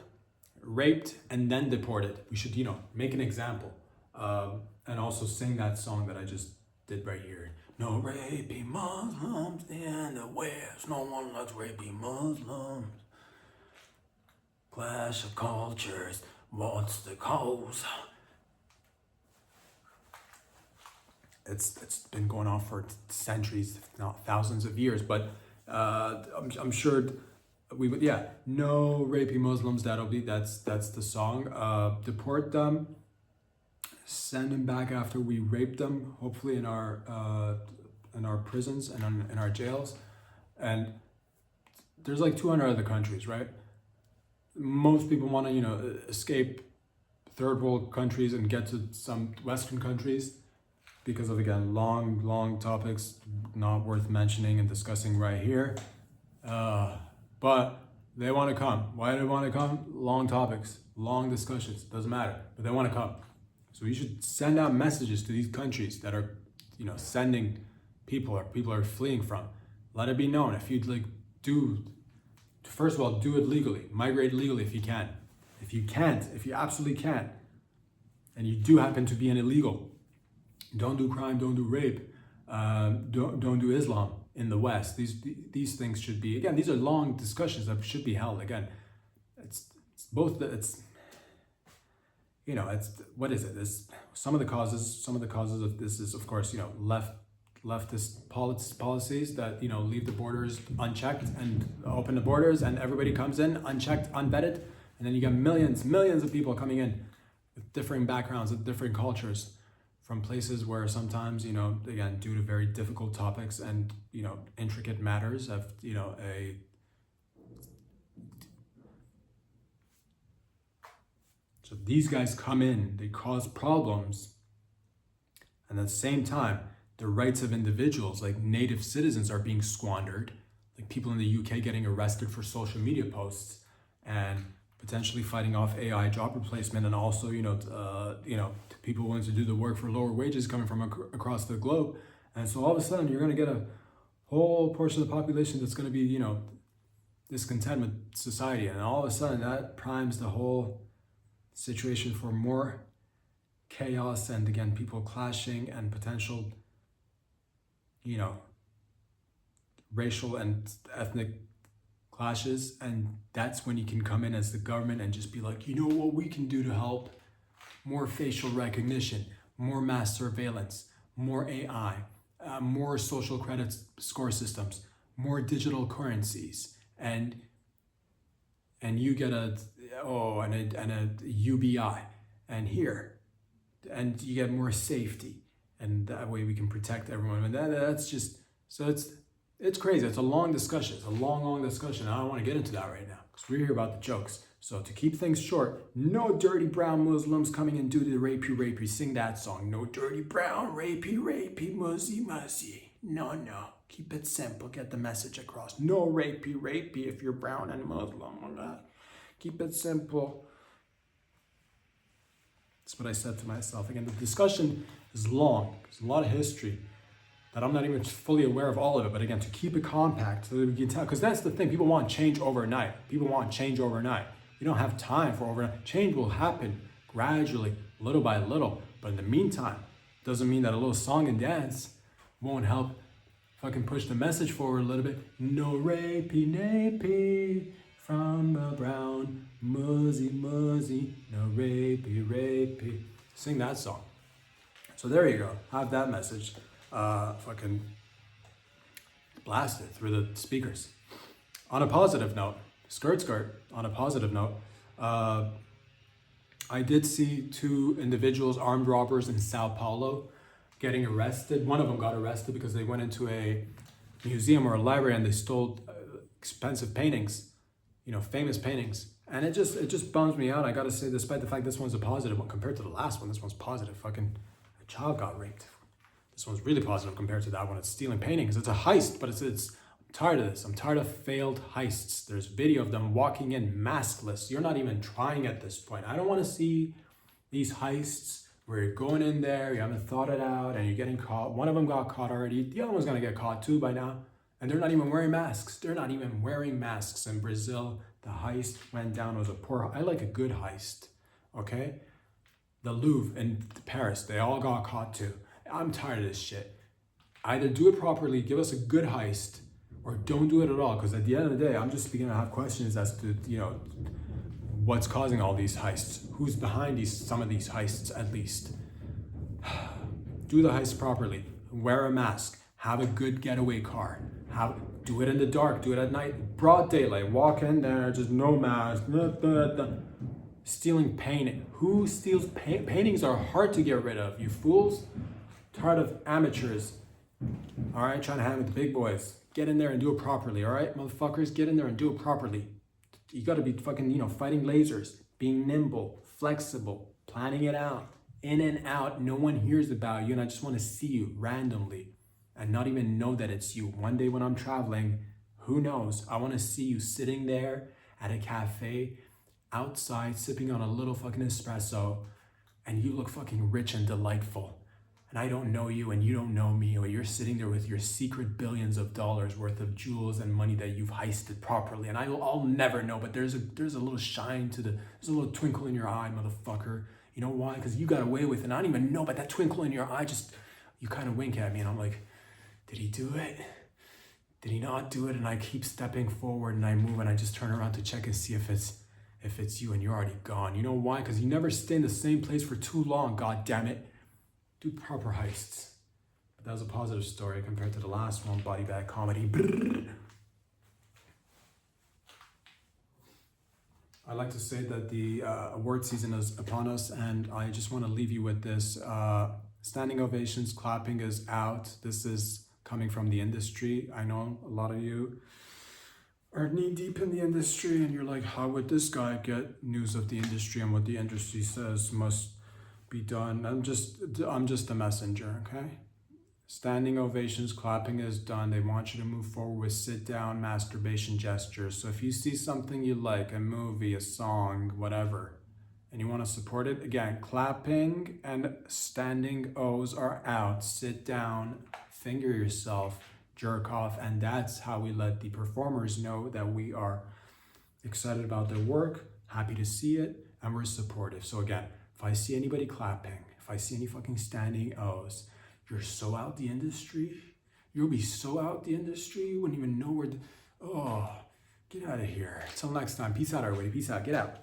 [SPEAKER 1] raped, and then deported. We should, make an example, and also sing that song that I just did right here. No rapey Muslims in the West. No one likes rapey Muslims. Clash of cultures. What's the cause? It's been going on for centuries, if not thousands of years. But I'm sure. We would, no rapey Muslims. That's the song. Deport them, send them back after we rape them. Hopefully in our prisons and in our jails. And there's like 200 other countries, right? Most people want to escape third world countries and get to some Western countries because of, again, long topics not worth mentioning and discussing right here. But they want to come. Why do they want to come? Long topics, long discussions, doesn't matter, but they want to come. So you should send out messages to these countries that are, sending people or people are fleeing from. Let it be known. If you'd first of all, do it legally. Migrate legally if you can. If you absolutely can't, and you do happen to be an illegal, don't do crime, don't do rape, don't do Islam in the West. These things should be, again, these are long discussions that should be held. Again, it's what is it? Some of the causes of this is, of course, leftist policies that, leave the borders unchecked and open the borders and everybody comes in unchecked, unvetted. And then you get millions of people coming in with differing backgrounds, with different cultures, from places where sometimes, again, due to very difficult topics and, intricate matters of, so these guys come in, they cause problems. And at the same time, the rights of individuals, like native citizens, are being squandered. Like people in the UK getting arrested for social media posts and potentially fighting off AI job replacement, and also, people willing to do the work for lower wages coming from across the globe. And so all of a sudden, you're going to get a whole portion of the population that's going to be, discontent with society. And all of a sudden, that primes the whole situation for more chaos and, again, people clashing and potential, racial and ethnic clashes. And that's when you can come in as the government and just be like, what we can do to help? More facial recognition, more mass surveillance, more AI, more social credit score systems, more digital currencies, and you get a UBI, and here, and you get more safety, and that way we can protect everyone. And that's just, so it's crazy. It's a long discussion. It's a long discussion. I don't want to get into that right now because we're here about the jokes. So to keep things short, no dirty brown Muslims coming and do the rapey, sing that song. No dirty brown rapey, muzzy. No. Keep it simple, get the message across. No rapey, if you're brown and Muslim. Keep it simple. That's what I said to myself. Again, the discussion is long. There's a lot of history that I'm not even fully aware of all of it. But again, to keep it compact so that we can tell, because that's the thing. People want change overnight. People want change overnight. You don't have time for overnight. Change will happen gradually, little by little. But in the meantime, doesn't mean that a little song and dance won't help fucking push the message forward a little bit. No rapey napey from a brown muzzy muzzy. No rapey rapey. Sing that song. So there you go. Have that message. Fucking blast it through the speakers. On a positive note, skirt. On a positive note, I did see 2 individuals, armed robbers in Sao Paulo, getting arrested. One of them got arrested because they went into a museum or a library and they stole expensive paintings, famous paintings. And it just bums me out. I gotta say, despite the fact this one's a positive one compared to the last one, this one's positive. Fucking a child got raped. This one's really positive compared to that one. It's stealing paintings. It's a heist, but it's I'm tired of this. I'm tired of failed heists. There's video of them walking in maskless. You're not even trying at this point. I don't want to see these heists where you're going in there, you haven't thought it out, and you're getting caught. One of them got caught already. The other one's going to get caught too by now. And they're not even wearing masks. They're not even wearing masks. In Brazil, the heist went down. It was a poor, I like a good heist, okay? The Louvre in Paris, they all got caught too. I'm tired of this shit. Either do it properly, give us a good heist, or don't do it at all. Because at the end of the day, I'm just beginning to have questions as to, what's causing all these heists? Who's behind some of these heists at least? Do the heist properly. Wear a mask. Have a good getaway car. Do it in the dark. Do it at night. Broad daylight. Walk in there, just no mask. Stealing painting. Who steals paintings? Are hard to get rid of. You fools. Tired of amateurs. All right, trying to hang with the big boys. Get in there and do it properly. All right, motherfuckers, get in there and do it properly. You got to be fucking, fighting lasers, being nimble, flexible, planning it out, in and out. No one hears about you, and I just want to see you randomly and not even know that it's you. One day when I'm traveling, who knows? I want to see you sitting there at a cafe outside, sipping on a little fucking espresso, and you look fucking rich and delightful. And I don't know you and you don't know me, or you're sitting there with your secret billions of dollars worth of jewels and money that you've heisted properly. And I'll never know, but there's a little shine there's a little twinkle in your eye, motherfucker. You know why? Because you got away with it. And I don't even know, but that twinkle in your eye, you kind of wink at me and I'm like, did he do it? Did he not do it? And I keep stepping forward and I move and I just turn around to check and see if it's you and you're already gone. You know why? Because you never stay in the same place for too long, god damn it. Do proper heists. But that was a positive story compared to the last one, body bag comedy. Brrr. I like to say that the award season is upon us, and I just want to leave you with this. Standing ovations, clapping is out. This is coming from the industry. I know a lot of you are knee deep in the industry, and you're like, how would this guy get news of the industry and what the industry says must be done? I'm just a messenger, okay? Standing ovations, clapping is done. They want you to move forward with sit down masturbation gestures. So if you see something you like, a movie, a song, whatever, and you want to support it, again, clapping and standing O's are out. Sit down, finger yourself, jerk off, and that's how we let the performers know that we are excited about their work, happy to see it, and we're supportive. So again, if I see anybody clapping, if I see any fucking standing O's, you're so out the industry. You'll be so out the industry, you wouldn't even know where oh, get out of here. Till next time. Peace out, everybody. Peace out. Get out.